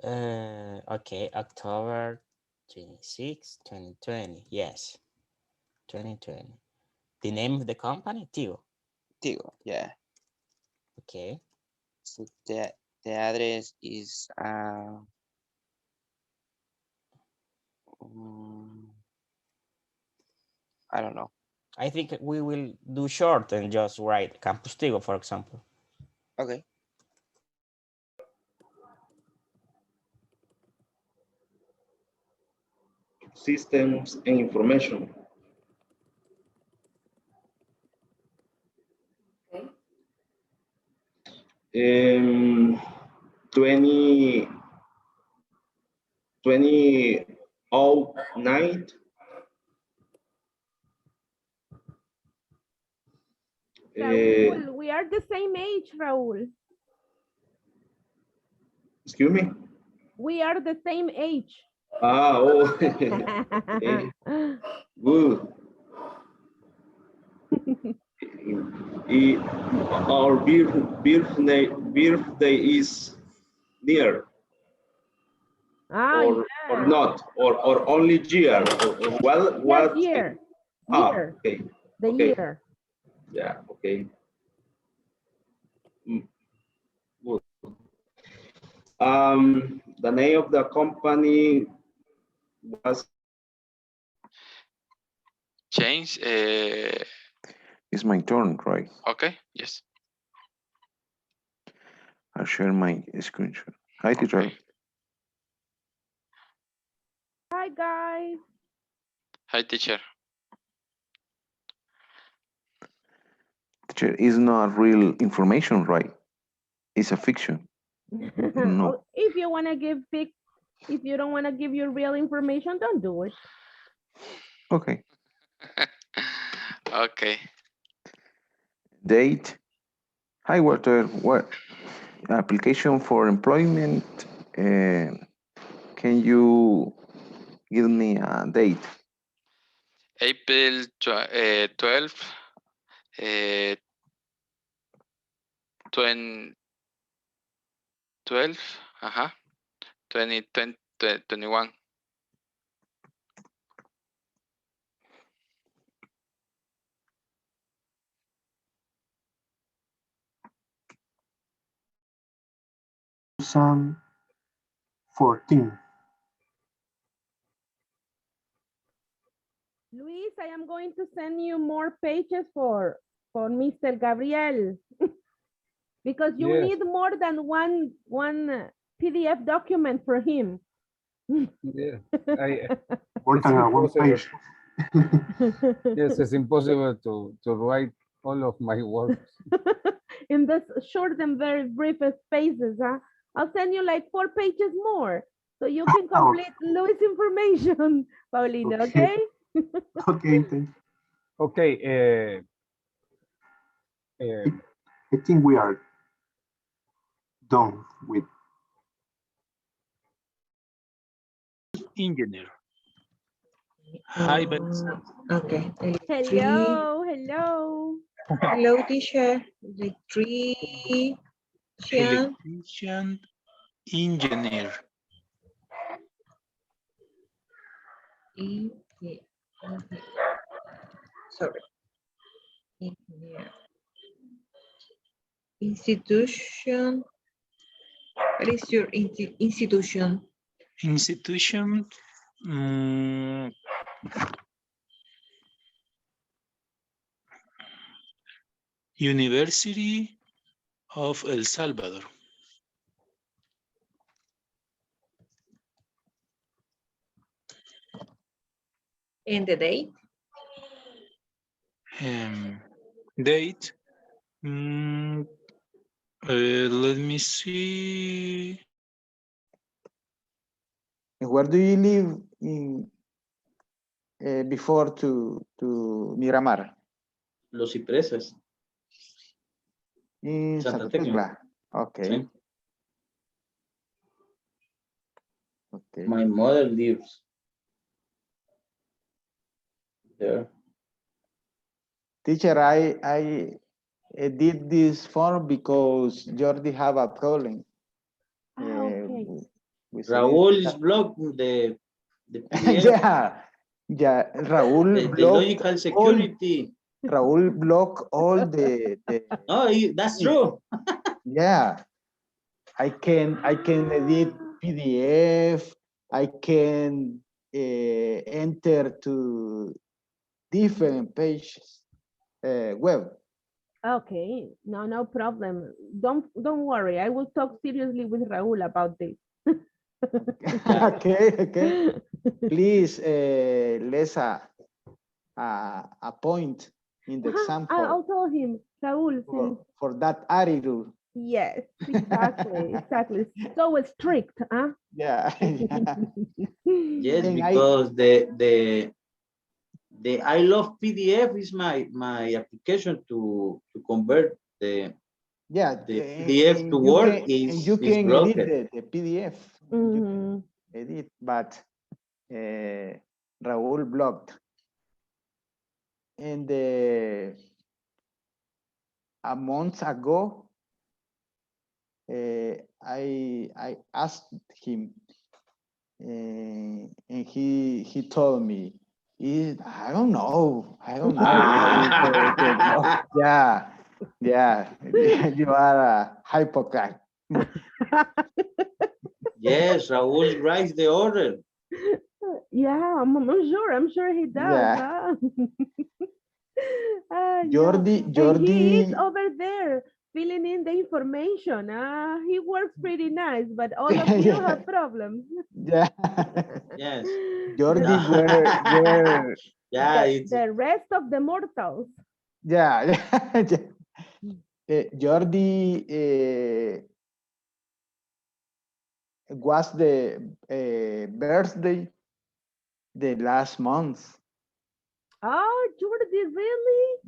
Okay, October 26, 2020. Yes, 2020. The name of the company, Tigo. Tigo, yeah. Okay. So the address is I don't know. I think we will do short and just write Campus Tigo, for example. Okay. Systems and information. Okay. 2009. Raúl, we are the same age, Raúl. Excuse me? We are the same age. Oh. Good. Our birthday is near. Or not, or only year, or what? Year. Okay. The year. Yeah, okay. Good. The name of the company was Change. It's my turn, right? Okay, yes. I'll share my screenshot. Hi, teacher. Okay. Hi, guys. Hi, teacher. Teacher, is not real information, right? It's a fiction. No. If you want to if you don't want to give your real information, don't do it. Okay. Okay. Date. Hi, Walter. What application for employment? Can you give me a date? April 12, 2012, 2021. 2014. Luis, I am going to send you more pages for Mr. Gabriel because you Yes. need more than one PDF document for him. Yeah, More it's than a one impossible. page. Yes, it's impossible to write all of my works. In this short and very brief spaces, huh? I'll send you like 4 pages more so you can complete Louis' information, Paulina, okay? Okay, thank you. Okay. I think we are done with Engineer. Hi, Vanessa. Okay. Hello, hello. Hello, teacher. Electrician. Electrician engineer. Sorry. Engineer. Institution. What is your institution? Institution. University of El Salvador. And the date? Date. Let me see. Where do you live in before to Miramar? Los Cipreses. In Santa Santa Tecla. Tecla. Okay. Sí. Okay. My mother lives there. Teacher, I did this form because Jordi have a problem. Okay. Raúl is blocked the PDF. yeah. Raúl The blocked logical security. Raúl blocked all the Oh, that's true. Yeah. I can edit PDF. I can enter to different pages web. Okay, no problem. Don't worry. I will talk seriously with Raúl about this. Okay. Please, let's a point in the exam I'll tell him, Raúl. for that attitude. Yes, exactly. So strict, huh? Yeah. Yes, because the I love PDF is my application to convert the PDF to Word is blocked. Edit the PDF. You can edit, but Raúl blocked. And a month ago, I asked him, and he told me, I don't know. Yeah, you are a hypocrite. Yes, Raúl writes the order. Yeah, I'm sure he does. Yeah. Huh? Jordi, And he is over there filling in the information. He works pretty nice, but all of you have problems. Yeah. Yes. Jordi, where yeah, the rest of the mortals. Yeah. Jordi was the birthday the last month. Oh, Jordi, really?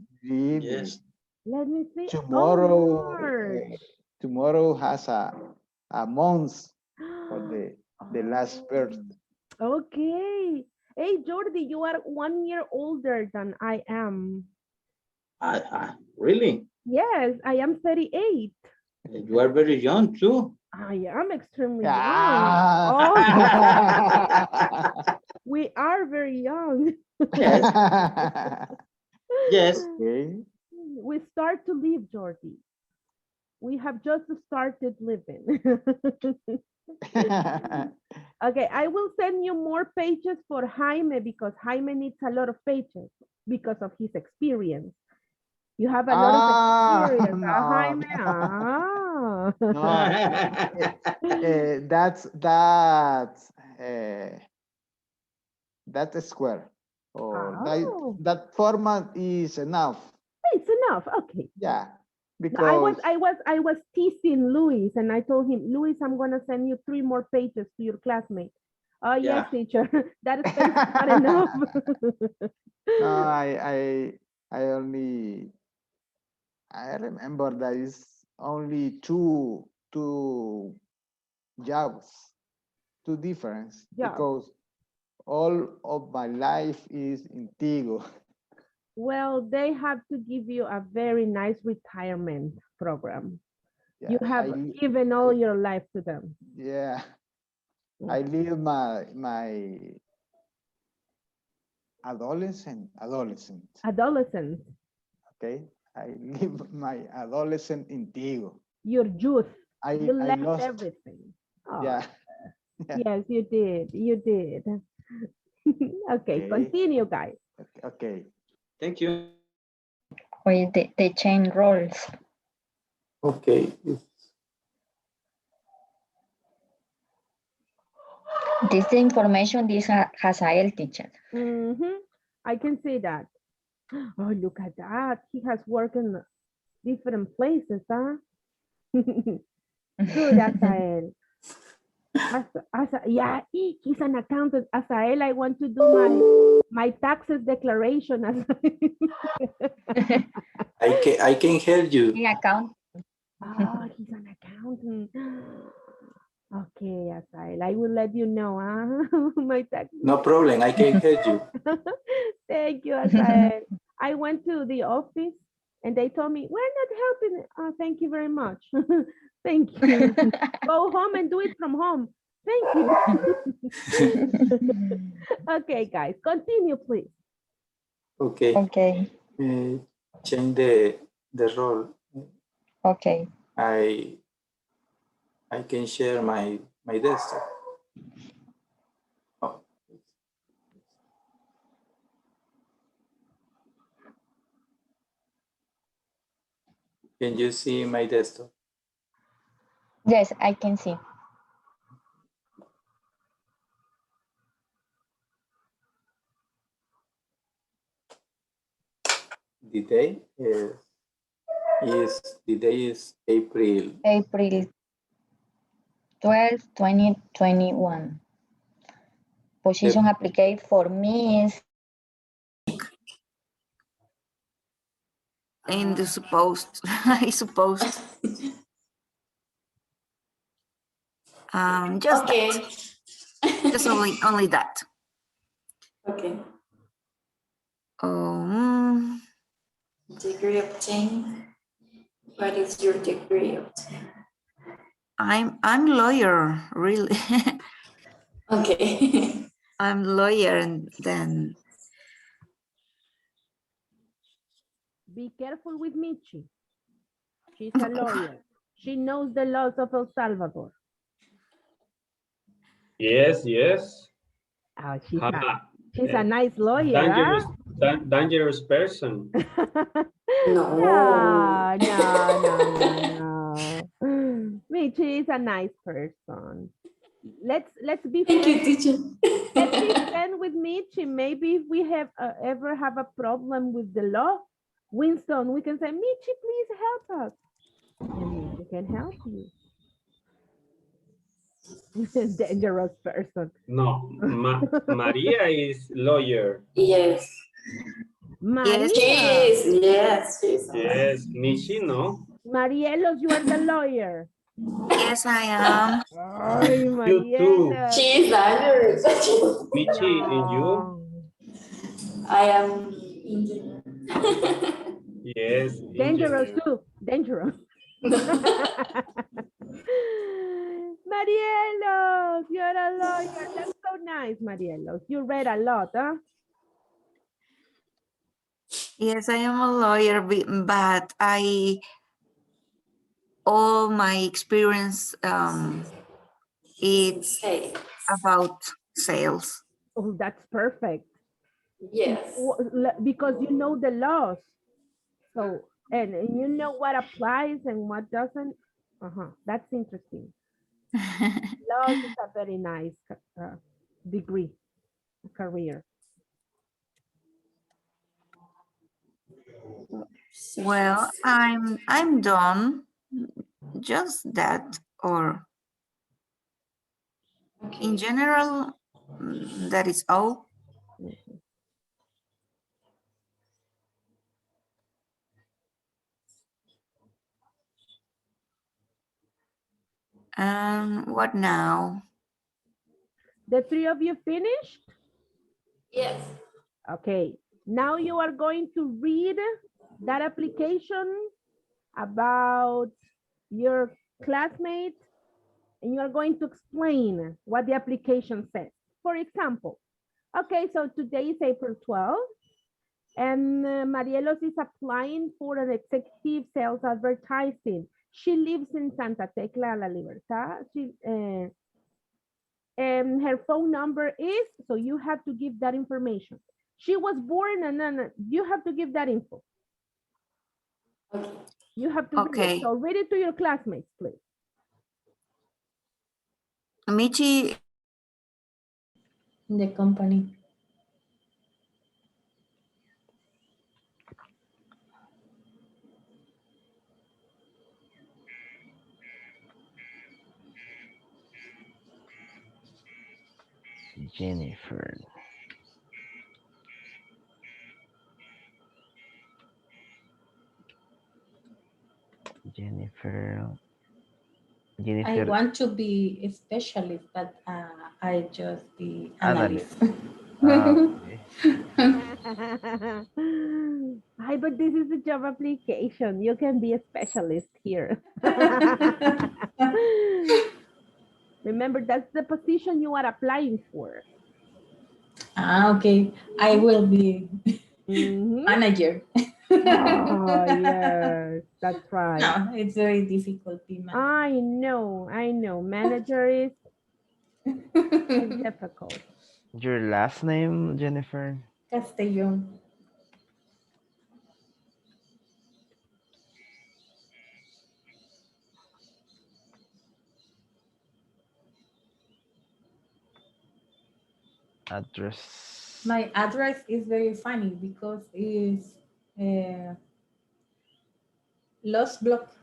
Yes. Let me see. Tomorrow has a month for the last birthday. Okay. Hey, Jordi, you are 1 year older than I am. Really? Yes, I am 38. You are very young too. I am extremely young. Oh. We are very young. Yes. Yes. Okay. We start to live, Jordi. We have just started living. Okay, I will send you more pages for Jaime because Jaime needs a lot of pages because of his experience. You have a lot of experience, no. Jaime? Ah. That's a square. Or Oh. that format is enough. It's enough. Okay. Yeah. No, Because I was teasing Luis and I told him, Luis, I'm gonna send you 3 more pages to your classmate. Oh yes, teacher. That space is not enough. no, I remember that is only two jobs, two difference, because all of my life is in Tigo. Well, they have to give you a very nice retirement program. Yeah, You have given all your life to them. Yeah. I live my adolescent. Okay. I live my adolescent in Tigo. Your youth. You I left lost everything. Oh, yeah. yes, you did. You did. Okay, continue, guys. Okay. Thank you. With the chain roles. Okay. This information this has a teacher. I can see that. Oh, look at that. He has worked in different places, huh? Good, Asael. Yeah, he's an accountant. Asael, I want to do my taxes declaration. I can help you. Account. Oh, he's an accountant. Okay, Asael, I will let you know, huh? My taxes. No problem, I can help you. Thank you, Asael. I went to the office and they told me, we're not helping. Oh, thank you very much. Thank you. Go home and do it from home. Thank you. Okay, guys, continue, please. Okay. Okay. Change the role. Okay. I can share my desktop. Oh. Can you see my desktop? Yes, I can see. The day is April. April 12, 2021. Position applied for me is In the supposed, I suppose. Just Okay. that. Just only that. Okay. Degree obtained. What is your degree obtained? I'm lawyer, really. Okay. I'm lawyer, and then Be careful with Michi. She's a lawyer. She knows the laws of El Salvador. Yes, yes. Oh, she's a nice lawyer. Dangerous, Huh? dangerous person. No. Michi is a nice person. Let's be Thank you, friends. teacher. Let's be friends with Michi. Maybe if we have ever have a problem with the law, Winston, we can say, Michi, please help us. And Michi can help you. Dangerous person. No, Maria is lawyer. Yes. Maria. Yes, she's. Yes, Michi, no. Marielos, you are the lawyer. Yes, I am. Ay, You too. She's dangerous. Michi, and you? I am engineer. Yes. Dangerous too. Dangerous. Marielos, you're a lawyer. That's so nice, Marielos. You read a lot, huh? Yes, I am a lawyer, but all my experience, it's about sales. Oh, that's perfect. Yes. Because you know the laws. So, and you know what applies and what doesn't. That's interesting. Laws is a very nice degree, career. Well, I'm done. Just that, or in general, that is all. What now? The three of you finished? Yes. Okay. Now you are going to read that application about your classmate, and you are going to explain what the application says. For example, okay, so today is April 12th, and Marielos is applying for an executive sales advertising. She lives in Santa Tecla, La Libertad. And her phone number is, so you have to give that information. She was born, and then you have to give that info. You have to read it. So read it to your classmates, please. Michi. The company. Jennifer. I want to be a specialist, but I just be analyst. Okay. Hi, but this is a job application. You can be a specialist here. Remember, that's the position you are applying for. Okay. I will be manager. Oh, yes, that's right. No, it's very difficult. I know. Manager is difficult. Your last name, Jennifer? Castellón. Address. My address is very funny because it's Lost Block.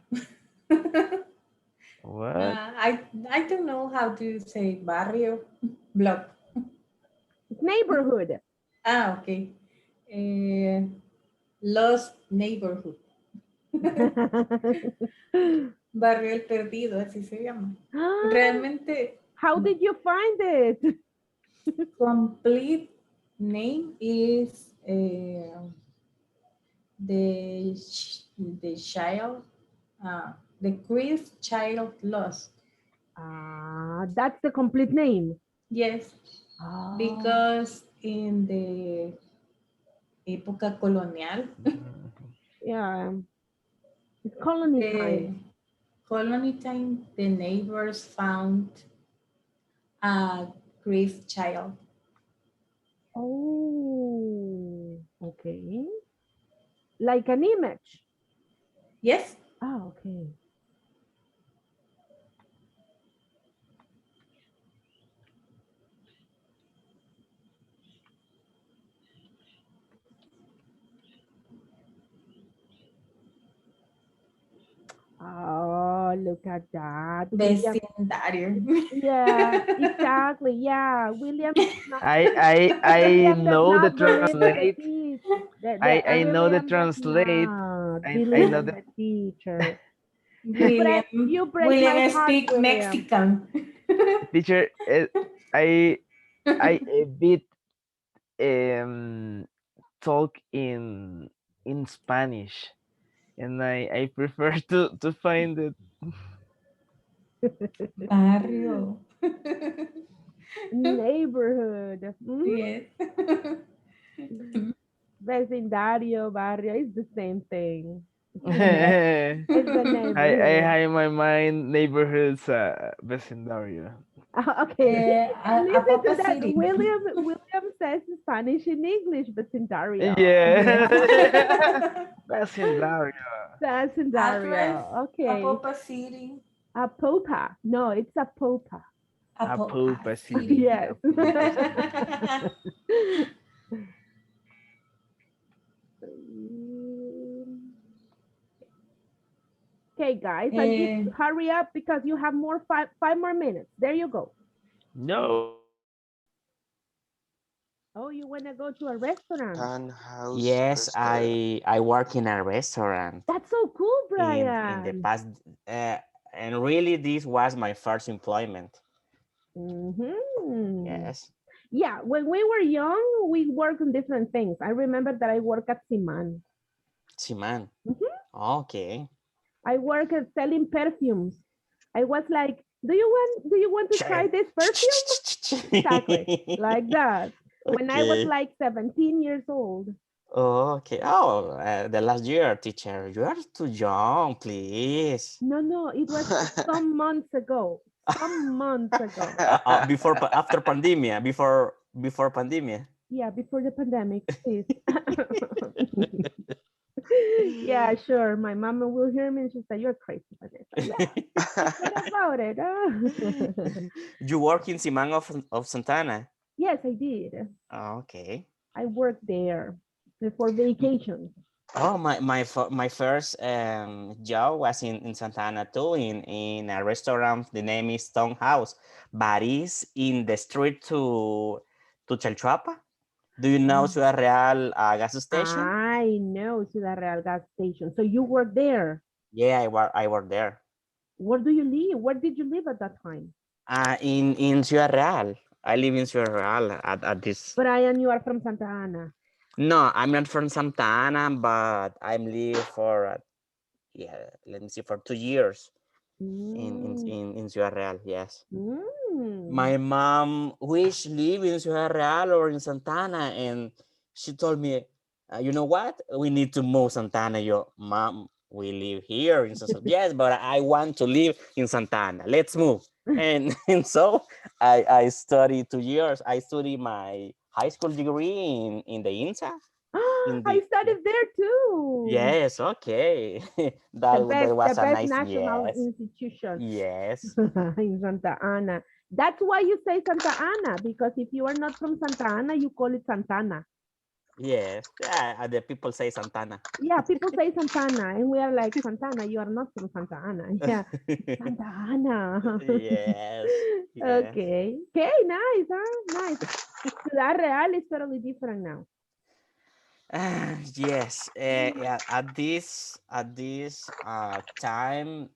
What? I don't know how to say barrio block. Neighborhood. Okay. Lost Neighborhood. Barrio El Perdido, así se llama. Realmente. How did you find it? Complete name is the child, the Chris child lost. That's the complete name. Yes, because in the época colonial. Yeah, it's colony time. Colony time, the neighbors found a grief child. Oh, okay. Like an image? Yes. Oh, okay. Oh, look at that. Vecindario. Yeah, exactly. Yeah, William. I know the translate. I know the translate. I know the teacher. William speak Mexican. Teacher, I a bit talk in Spanish, and I prefer to find it. Barrio. Neighborhood. Yes. Vecindario, barrio is the same thing. I It's the neighborhood. have in my mind neighborhoods vecindario. Okay. A Listen to Papa that. City. William says Spanish in English, vecindario. Yeah. Yeah. Vecindario. Vecindario. Address, Okay. Apopa City, Apopa. No, it's Apopa. Apopa City. Yes. Apopa. Okay, guys, I need to hurry up because you have five more minutes. There you go. No. Oh, you want to go to a restaurant? Yes, I work in a restaurant That's so cool, in the Brian. past, and really this was my first employment. Yes. Yeah, when we were young, we worked on different things. I remember that I worked at Siman. Siman. Okay. I work at selling perfumes. I was like, do you want to try this perfume? Exactly, like that. When I was Okay. like 17 years old. Oh, okay. Oh, the last year, teacher, you are too young, please. No, it was some months ago. Some months ago. After pandemia, before pandemia. Yeah, before the pandemic, please. Yeah, sure. My mama will hear me and she'll say, you're crazy, Vanessa. Yeah. What about it? You work in Siman of Santana? Yes, I did. Oh, okay. I worked there before vacation. Oh, my first job was in Santana too, in a restaurant. The name is Stone House, but it's in the street to Chalchuapa. Do you know Ciudad Real gas station? I know Ciudad Real gas station. So you work there? Yeah, I work there. Where do you live? Where did you live at that time? In Ciudad Real. I live in Ciudad Real at this. Brian, you are from Santa Ana. No, I'm not from Santa Ana, but I'm live for let me see, for 2 years in Ciudad Real. Yes. My mom wished live in Ciudad Real or in Santana, and she told me, you know what? We need to move Santana. Yo, mom, we live here in Santana. Yes, but I want to live in Santana. Let's move. And so I studied 2 years. I studied my high school degree in the INSA. I studied there too. Yes, okay. that was the a best nice, national yes. institution. Yes. In Santa Ana. That's why you say Santa Ana, because if you are not from Santa Ana, you call it Santana. Yes, the people say Santana. Yeah, people say Santana, and we are like, Santana, you are not from Santa Ana. Yeah, Santa Ana. Yes. Okay. Okay, nice, huh? Nice. Ciudad Real is totally different now. Yes. Yeah, at this time,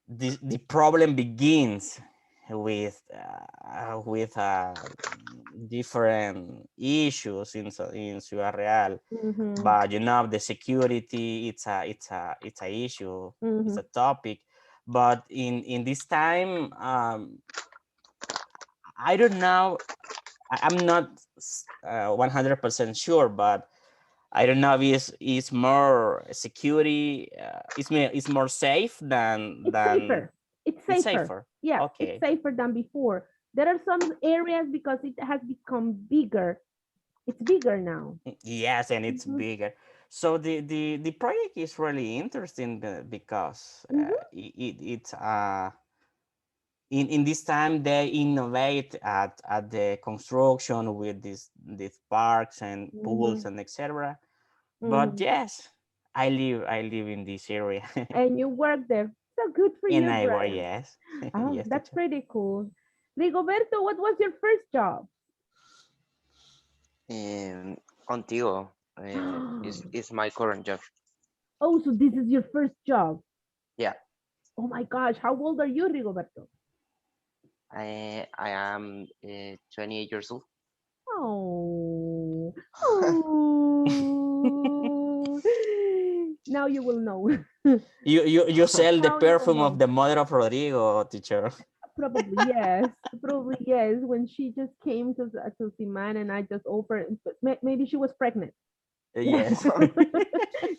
the problem begins with different issues in Ciudad Real. But you know, the security, it's a issue, it's a topic. But in this time, I don't know, I'm not 100% sure, but I don't know if it's more security, it's more safe than Safer. It's safer. Yeah, okay. it's safer than before. There are some areas because it has become bigger. It's bigger now. Yes, and it's bigger. So the project is really interesting because it's in this time they innovate at the construction with these parks and pools and etc. But yes, I live in this area. And you work there. So good for And you, I work, Brian. yes. Oh, Yes, that's teacher. pretty cool. Rigoberto, what was your first job? Contigo is my current job. Oh, so this is your first job. Yeah, Oh my gosh, how old are you, Rigoberto? I am 28 years old. Oh, oh. Now you will know. You sell the Now you will perfume know. of the mother of Rodrigo, teacher. Probably yes. Probably yes. When she just came to Siman and I just offered, maybe she was pregnant. Yes.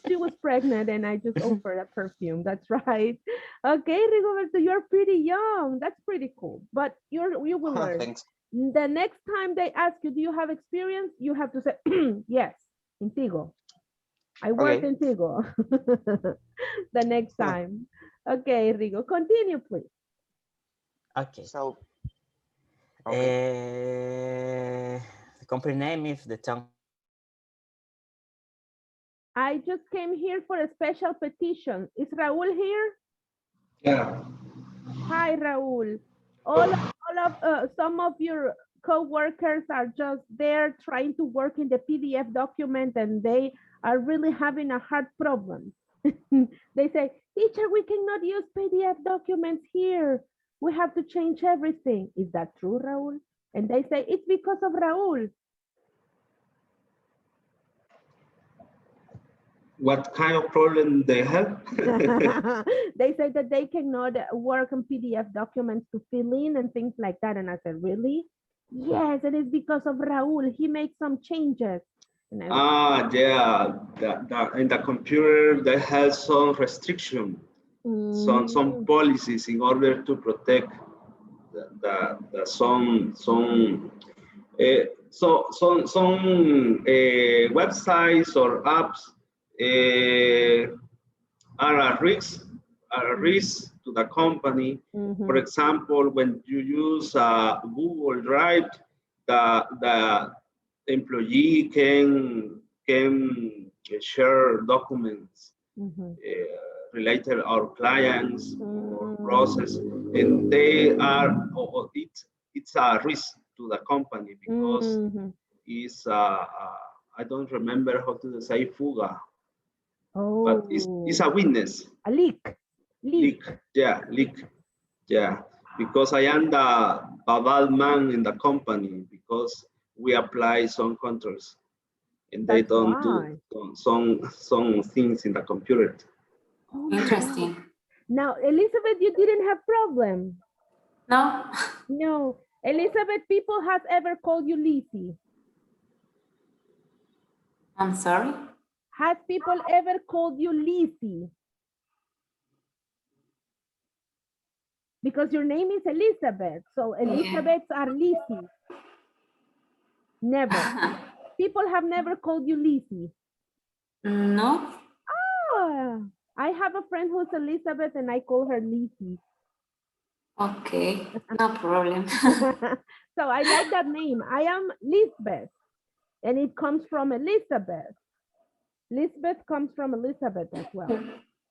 She was pregnant and I just offered a perfume. That's right. Okay, Rigoberto, you're pretty young. That's pretty cool. But you will learn. Thanks. The next time they ask you, do you have experience? You have to say, yes, in Tigo. I work Okay. in Tigo. The next time. Okay, Rigo, continue, please. Okay. So, The company name is the town. I just came here for a special petition. Is Raul here? Yeah. Hi, Raul. Some of your co-workers are just there trying to work in the PDF document and they are really having a hard problem. They say, teacher, we cannot use PDF documents here. We have to change everything. Is that true, Raul? And they say, it's because of Raul. What kind of problem they have? They say that they cannot work on PDF documents to fill in and things like that. And I said, really? Yes, it is because of Raul. He makes some changes. Yeah. In the computer, they have some restriction, some policies in order to protect some websites or apps are a risk to the company. For example, when you use Google Drive, the employee can share documents related to our clients or process, and they are it's a risk to the company because it's I don't remember how to say fuga, but it's a witness. A leak. Yeah, because I am the bad man in the company because we apply some controls and they don't do some things in the computer. Interesting. Now, Elizabeth, you didn't have problem. No. No. Elizabeth, people have ever called you Lizzie. I'm sorry? Has people ever called you Lizzie? Because your name is Elizabeth. So Elizabeths are Lizzie. Never. People have never called you Lizzie. No. Ah, I have a friend who's Elizabeth and I call her Lizzie. Okay, no problem. So I like that name. I am Lisbeth and it comes from Elizabeth. Lisbeth comes from Elizabeth as well.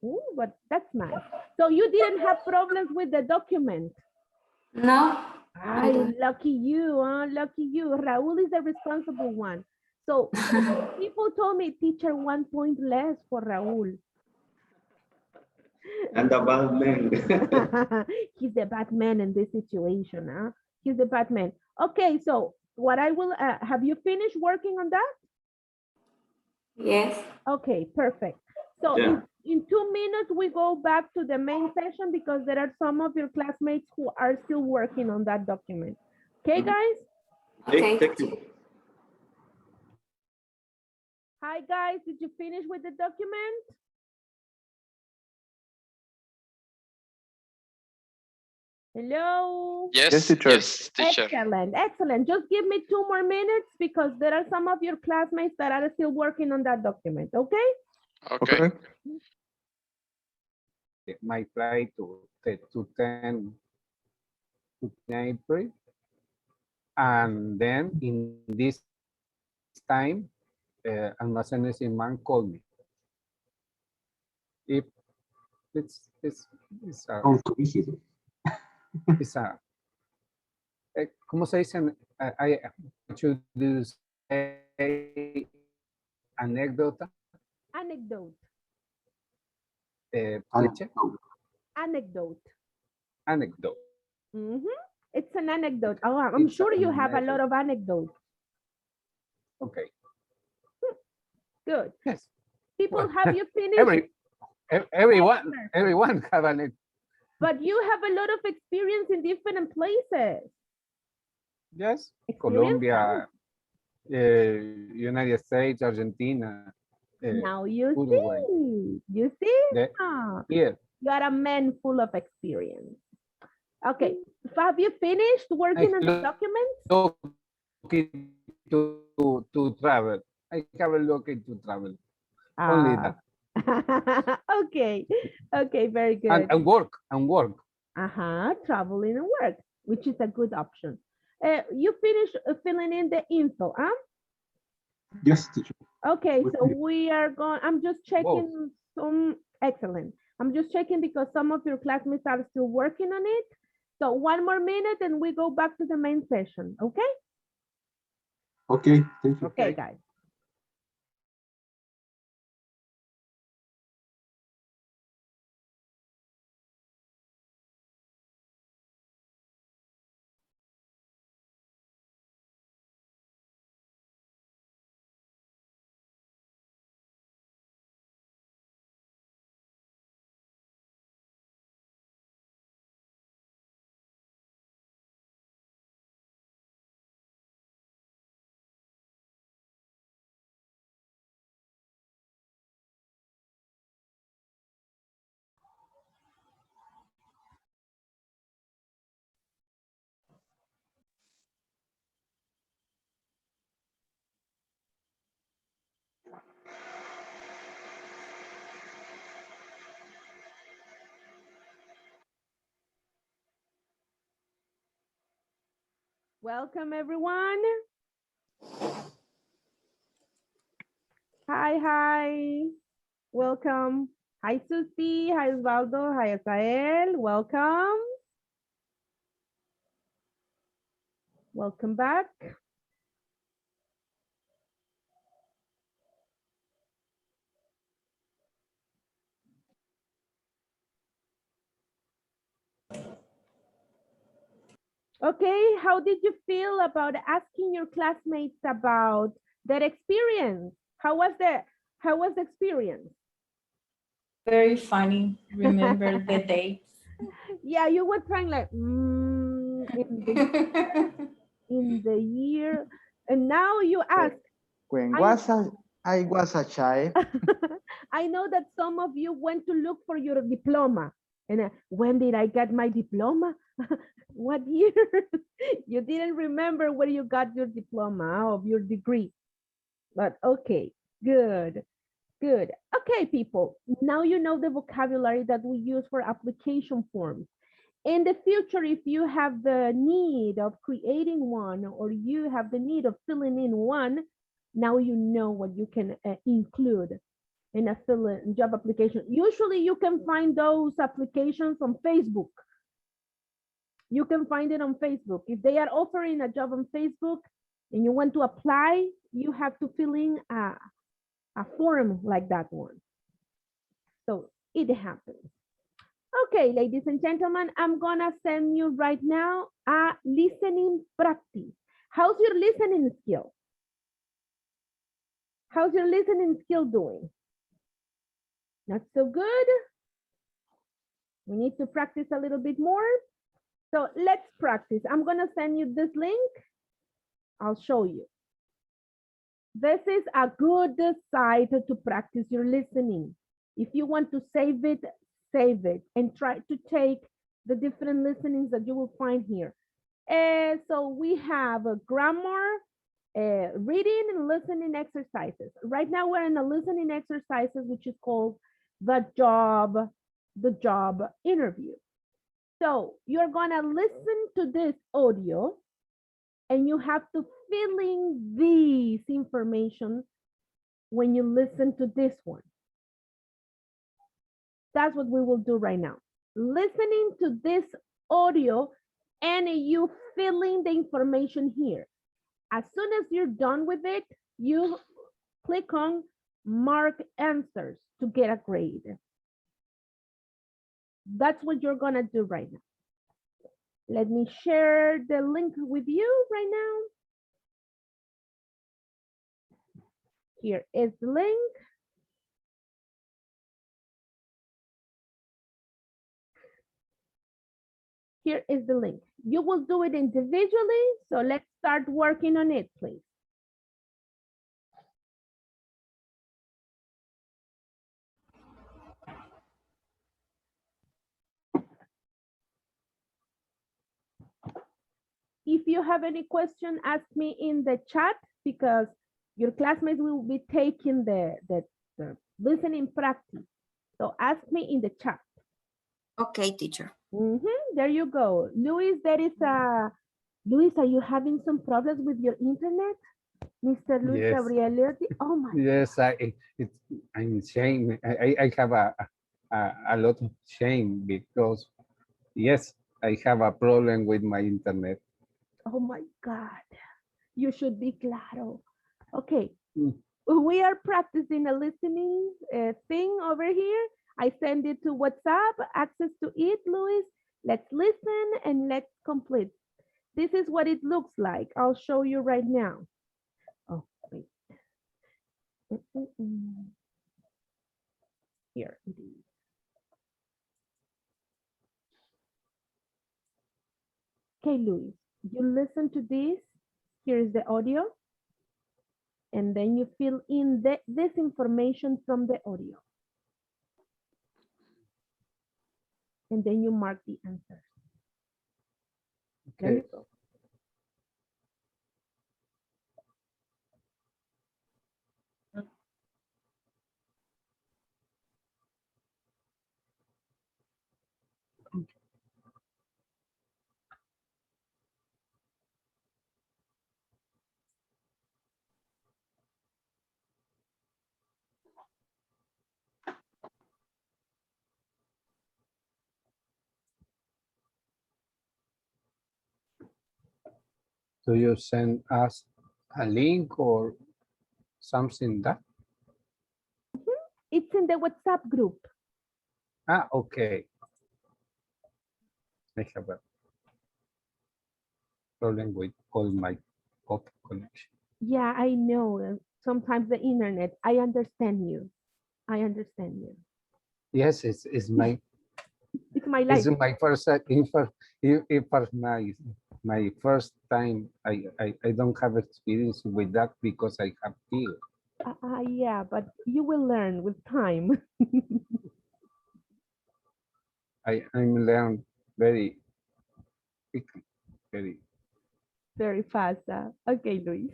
Ooh, but that's nice. So you didn't have problems with the document? No. Lucky you, huh? Lucky you. Raul is the responsible one. So people told me, teacher, 1 point less for Raul. And the bad man. He's the bad man in this situation, huh? He's the bad man. Okay, so what I will, have you finished working on that? Yes. Okay, perfect. So Yeah. in 2 minutes, we go back to the main session because there are some of your classmates who are still working on that document. Okay, guys? Okay. Thank you. Hi, guys. Did you finish with the document? Hello? Yes, teacher. yes, teacher. Excellent, excellent. Just give me 2 more minutes because there are some of your classmates that are still working on that document, okay? Okay. My flight to 10 April, and then in this time, Almacenes man called me. If it's a, it's a ¿cómo se dice? I should say anécdota. Anecdote. Anecdote. Anecdote. It's an anecdote. Oh, I'm sure you have a lot of anecdotes. Okay. Good. Yes. People, have you finished? Everyone have an. But you have a lot of experience in different places. Yes. Experience Colombia. United States, Argentina, Now you Uruguay. see, you see? Here. You are a man full of experience. Okay, have you finished working on the documents? To travel. I have a looking to travel. Only that. Okay, okay, very good. And work. Traveling and work, which is a good option. You finished filling in the info, huh? Yes, teacher. Okay, so we are going, I'm just checking some, excellent. I'm just checking because some of your classmates are still working on it. So 1 more minute and we go back to the main session, okay? Okay, thank you. Okay, guys. Welcome, everyone. Hi. Welcome. Hi, Susie. Hi, Osvaldo. Hi, Asael. Welcome. Welcome back. Okay, how did you feel about asking your classmates about their experience? How was the experience? Very funny. Remember the dates. Yeah, you were trying like in the year, and now you ask. When I was a child. I know that some of you went to look for your diploma. And when did I get my diploma? What year? You didn't remember where you got your diploma of your degree. But okay, good. Good. Okay, people. Now you know the vocabulary that we use for application forms. In the future, if you have the need of creating one or you have the need of filling in one, now you know what you can include in a fill-in job application. Usually you can find those applications on Facebook. You can find it on Facebook. If they are offering a job on Facebook and you want to apply, you have to fill in a form like that one. So it happens. Okay, ladies and gentlemen, I'm gonna send you right now a listening practice. How's your listening skill? How's your listening skill doing? Not so good? We need to practice a little bit more. So let's practice. I'm gonna send you this link. I'll show you. This is a good site to practice your listening. If you want to save it and try to take the different listenings that you will find here. So we have a grammar, reading and listening exercises. Right now we're in the listening exercises, which is called the job interview. So you're gonna listen to this audio and you have to fill in these information when you listen to this one. That's what we will do right now. Listening to this audio and you filling the information here. As soon as you're done with it, you click on mark answers to get a grade. That's what you're gonna do right now. Let me share the link with you right now. Here is the link. Here is the link. You will do it individually, so let's start working on it, please. if you have any question, ask me in the chat because your classmates will be taking the listening practice. So ask me in the chat. Okay, teacher. There you go. Luis, Luis, are you having some problems with your internet? Mr. Luis Yes. Gabriel, oh my. Yes, I'm ashamed. I have a lot of shame because, yes, I have a problem with my internet. Oh my God. You should be claro. Okay. We are practicing a listening thing over here. I send it to WhatsApp, access to it, Luis. Let's listen and let's complete. This is what it looks like. I'll show you right now. Oh, wait. Here it is. Okay, Luis, you listen to this. Here is the audio. And then you fill in this information from the audio. And then you mark the answers. There you go. Do you send us a link or something that? It's in the WhatsApp group. Ah, okay. I have a problem with all my pop connection. Yeah, I know. Sometimes the internet, I understand you. I understand you. Yes, it's my it's my life. It's my first my first time. I don't have experience with that because I have fear. Yeah, but you will learn with time. I'm learn very quickly, very fast. Okay, Luis.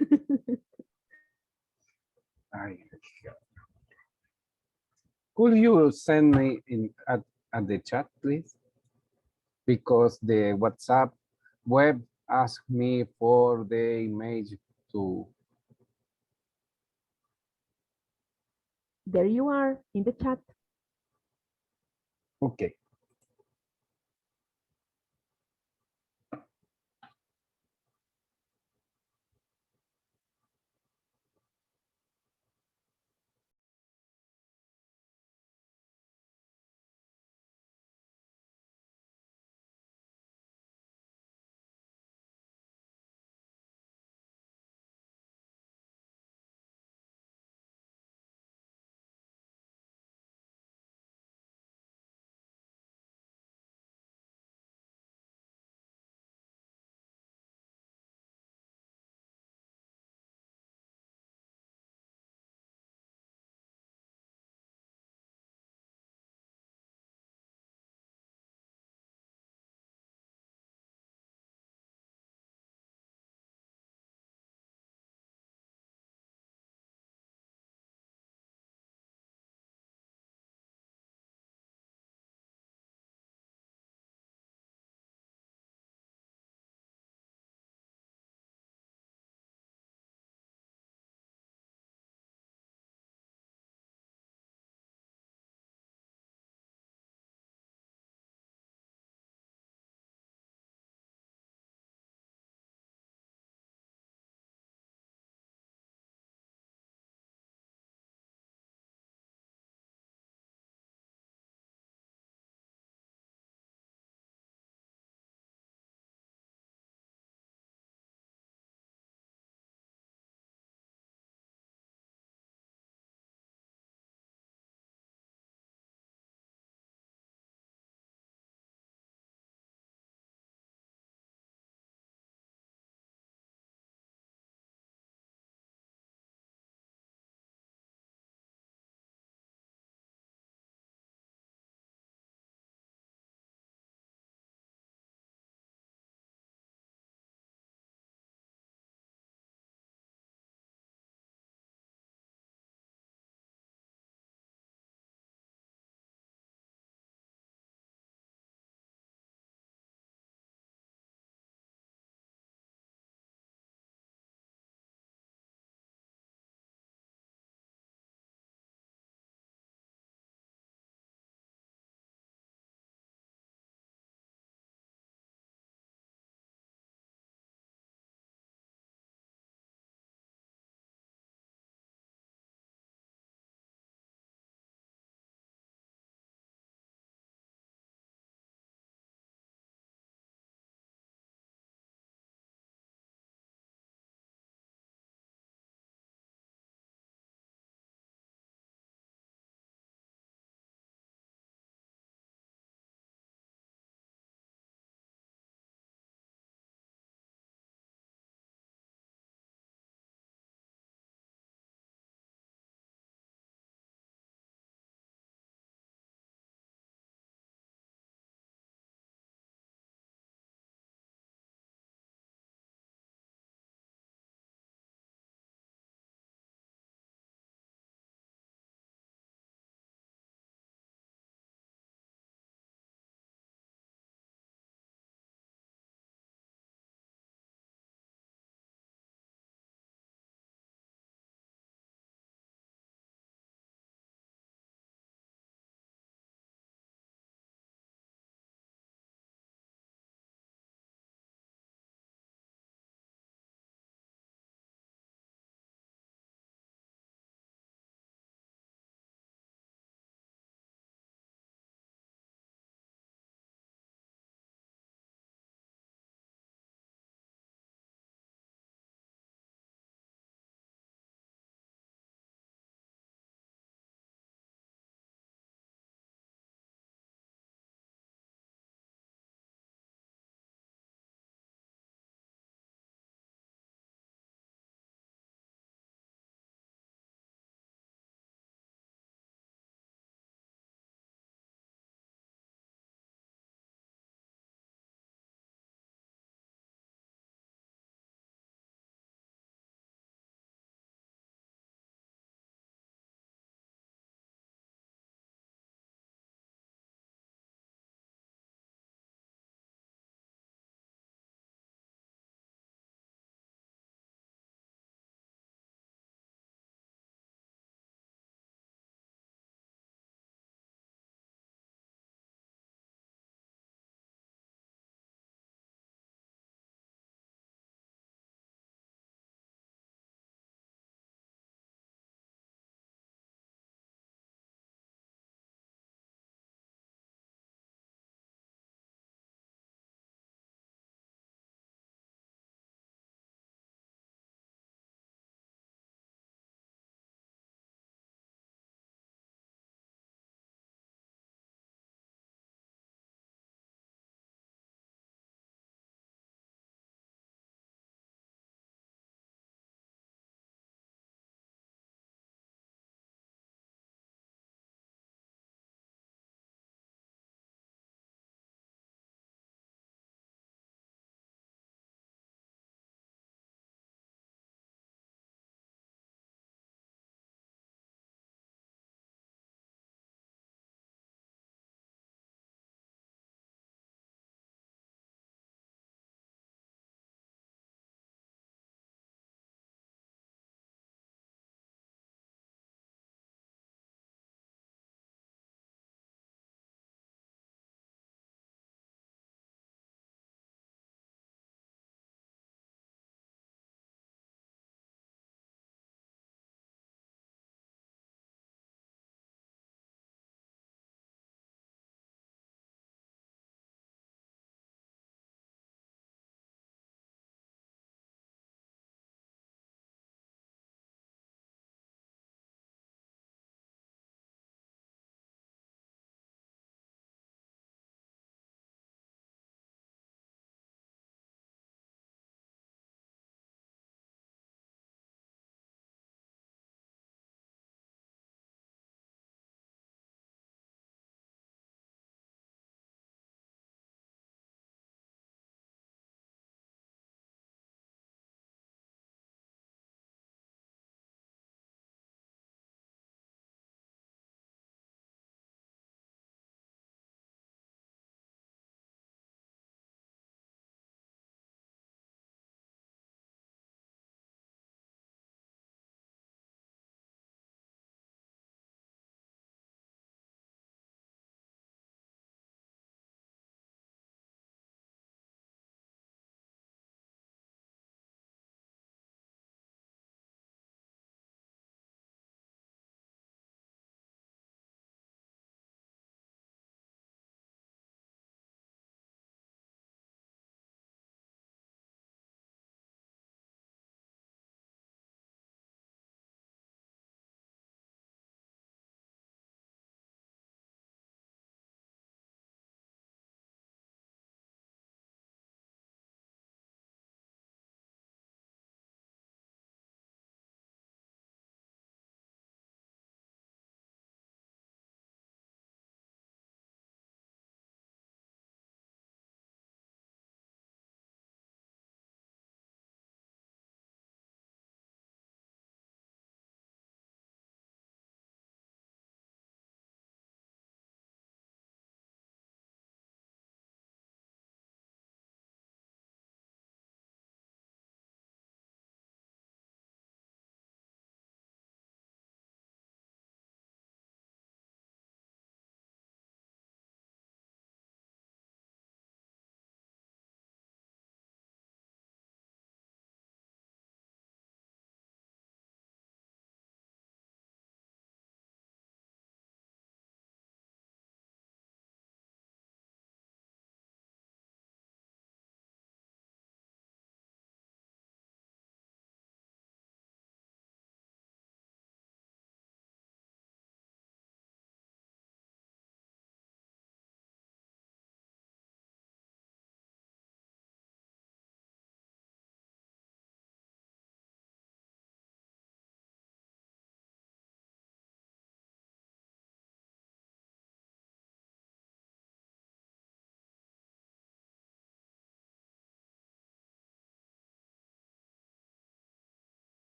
Could you send me in at the chat, please? Because the WhatsApp web asked me for the image to. There you are in the chat. Okay.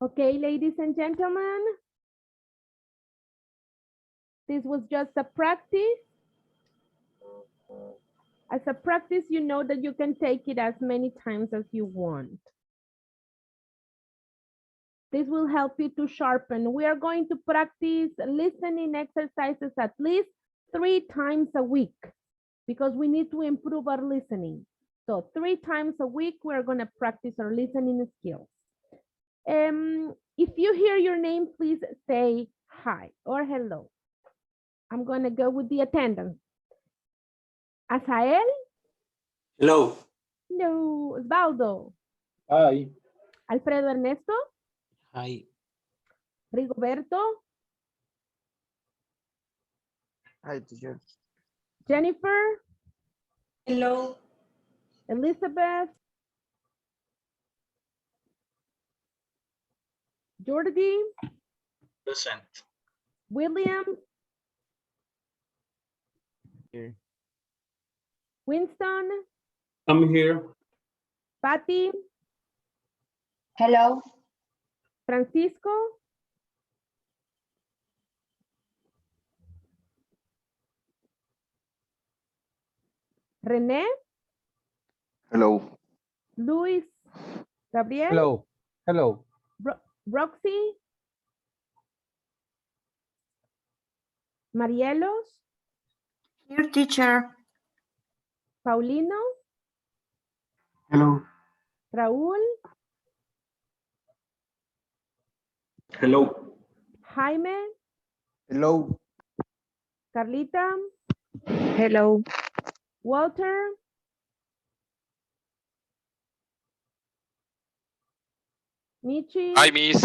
Okay, ladies and gentlemen, this was just a practice. As a practice, you know that you can take it as many times as you want. This will help you to sharpen. We are going to practice listening exercises at least 3 times a week because we need to improve our listening. So 3 times a week, we're going to practice our listening skills. If you hear your name, please say hi or hello. I'm going to go with the attendance. Asael? Hello. No. Osvaldo? Hi. Alfredo Ernesto? Hi. Rigoberto? Hi, teacher. Jennifer? Hello. Elizabeth? Jordi? Present. William? Here. Winston? I'm here. Patty? Hello. Francisco? René? Hello. Luis? Gabriel? Hello. Hello. Roxy? Marielos? Here, teacher. Paulino? Hello. Raúl? Hello. Jaime? Hello. Carlita? Hello. Walter? Michi? Hi, Miss.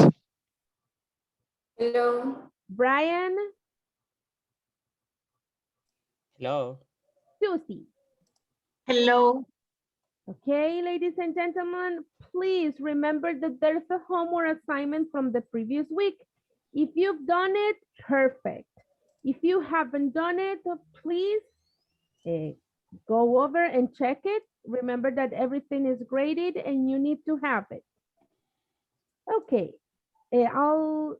Hello. Brian? Hello. Susie? Hello. Okay, ladies and gentlemen, please remember that there's a homework assignment from the previous week. If you've done it, perfect. If you haven't done it, please go over and check it. Remember that everything is graded and you need to have it. Okay, I'll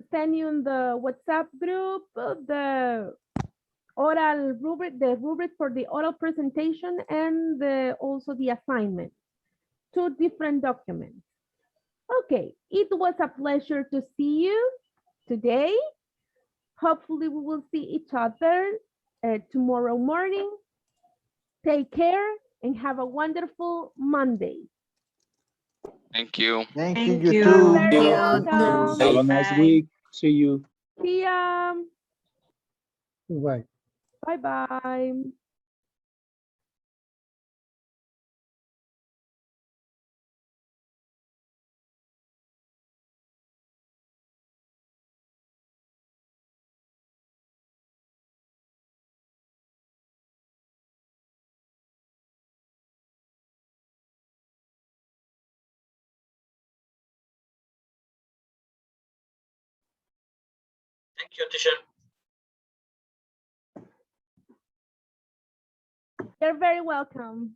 send you in the WhatsApp group the oral rubric, the rubric for the oral presentation and also the assignment. 2 different documents. Okay, it was a pleasure to see you today. Hopefully we will see each other tomorrow morning. Take care and have a wonderful Monday. Thank you. Thank you, Thank you you. too. Very You welcome. Have a nice Bye. week. See you. See ya. Bye. Bye-bye. Thank you, teacher. You're very welcome.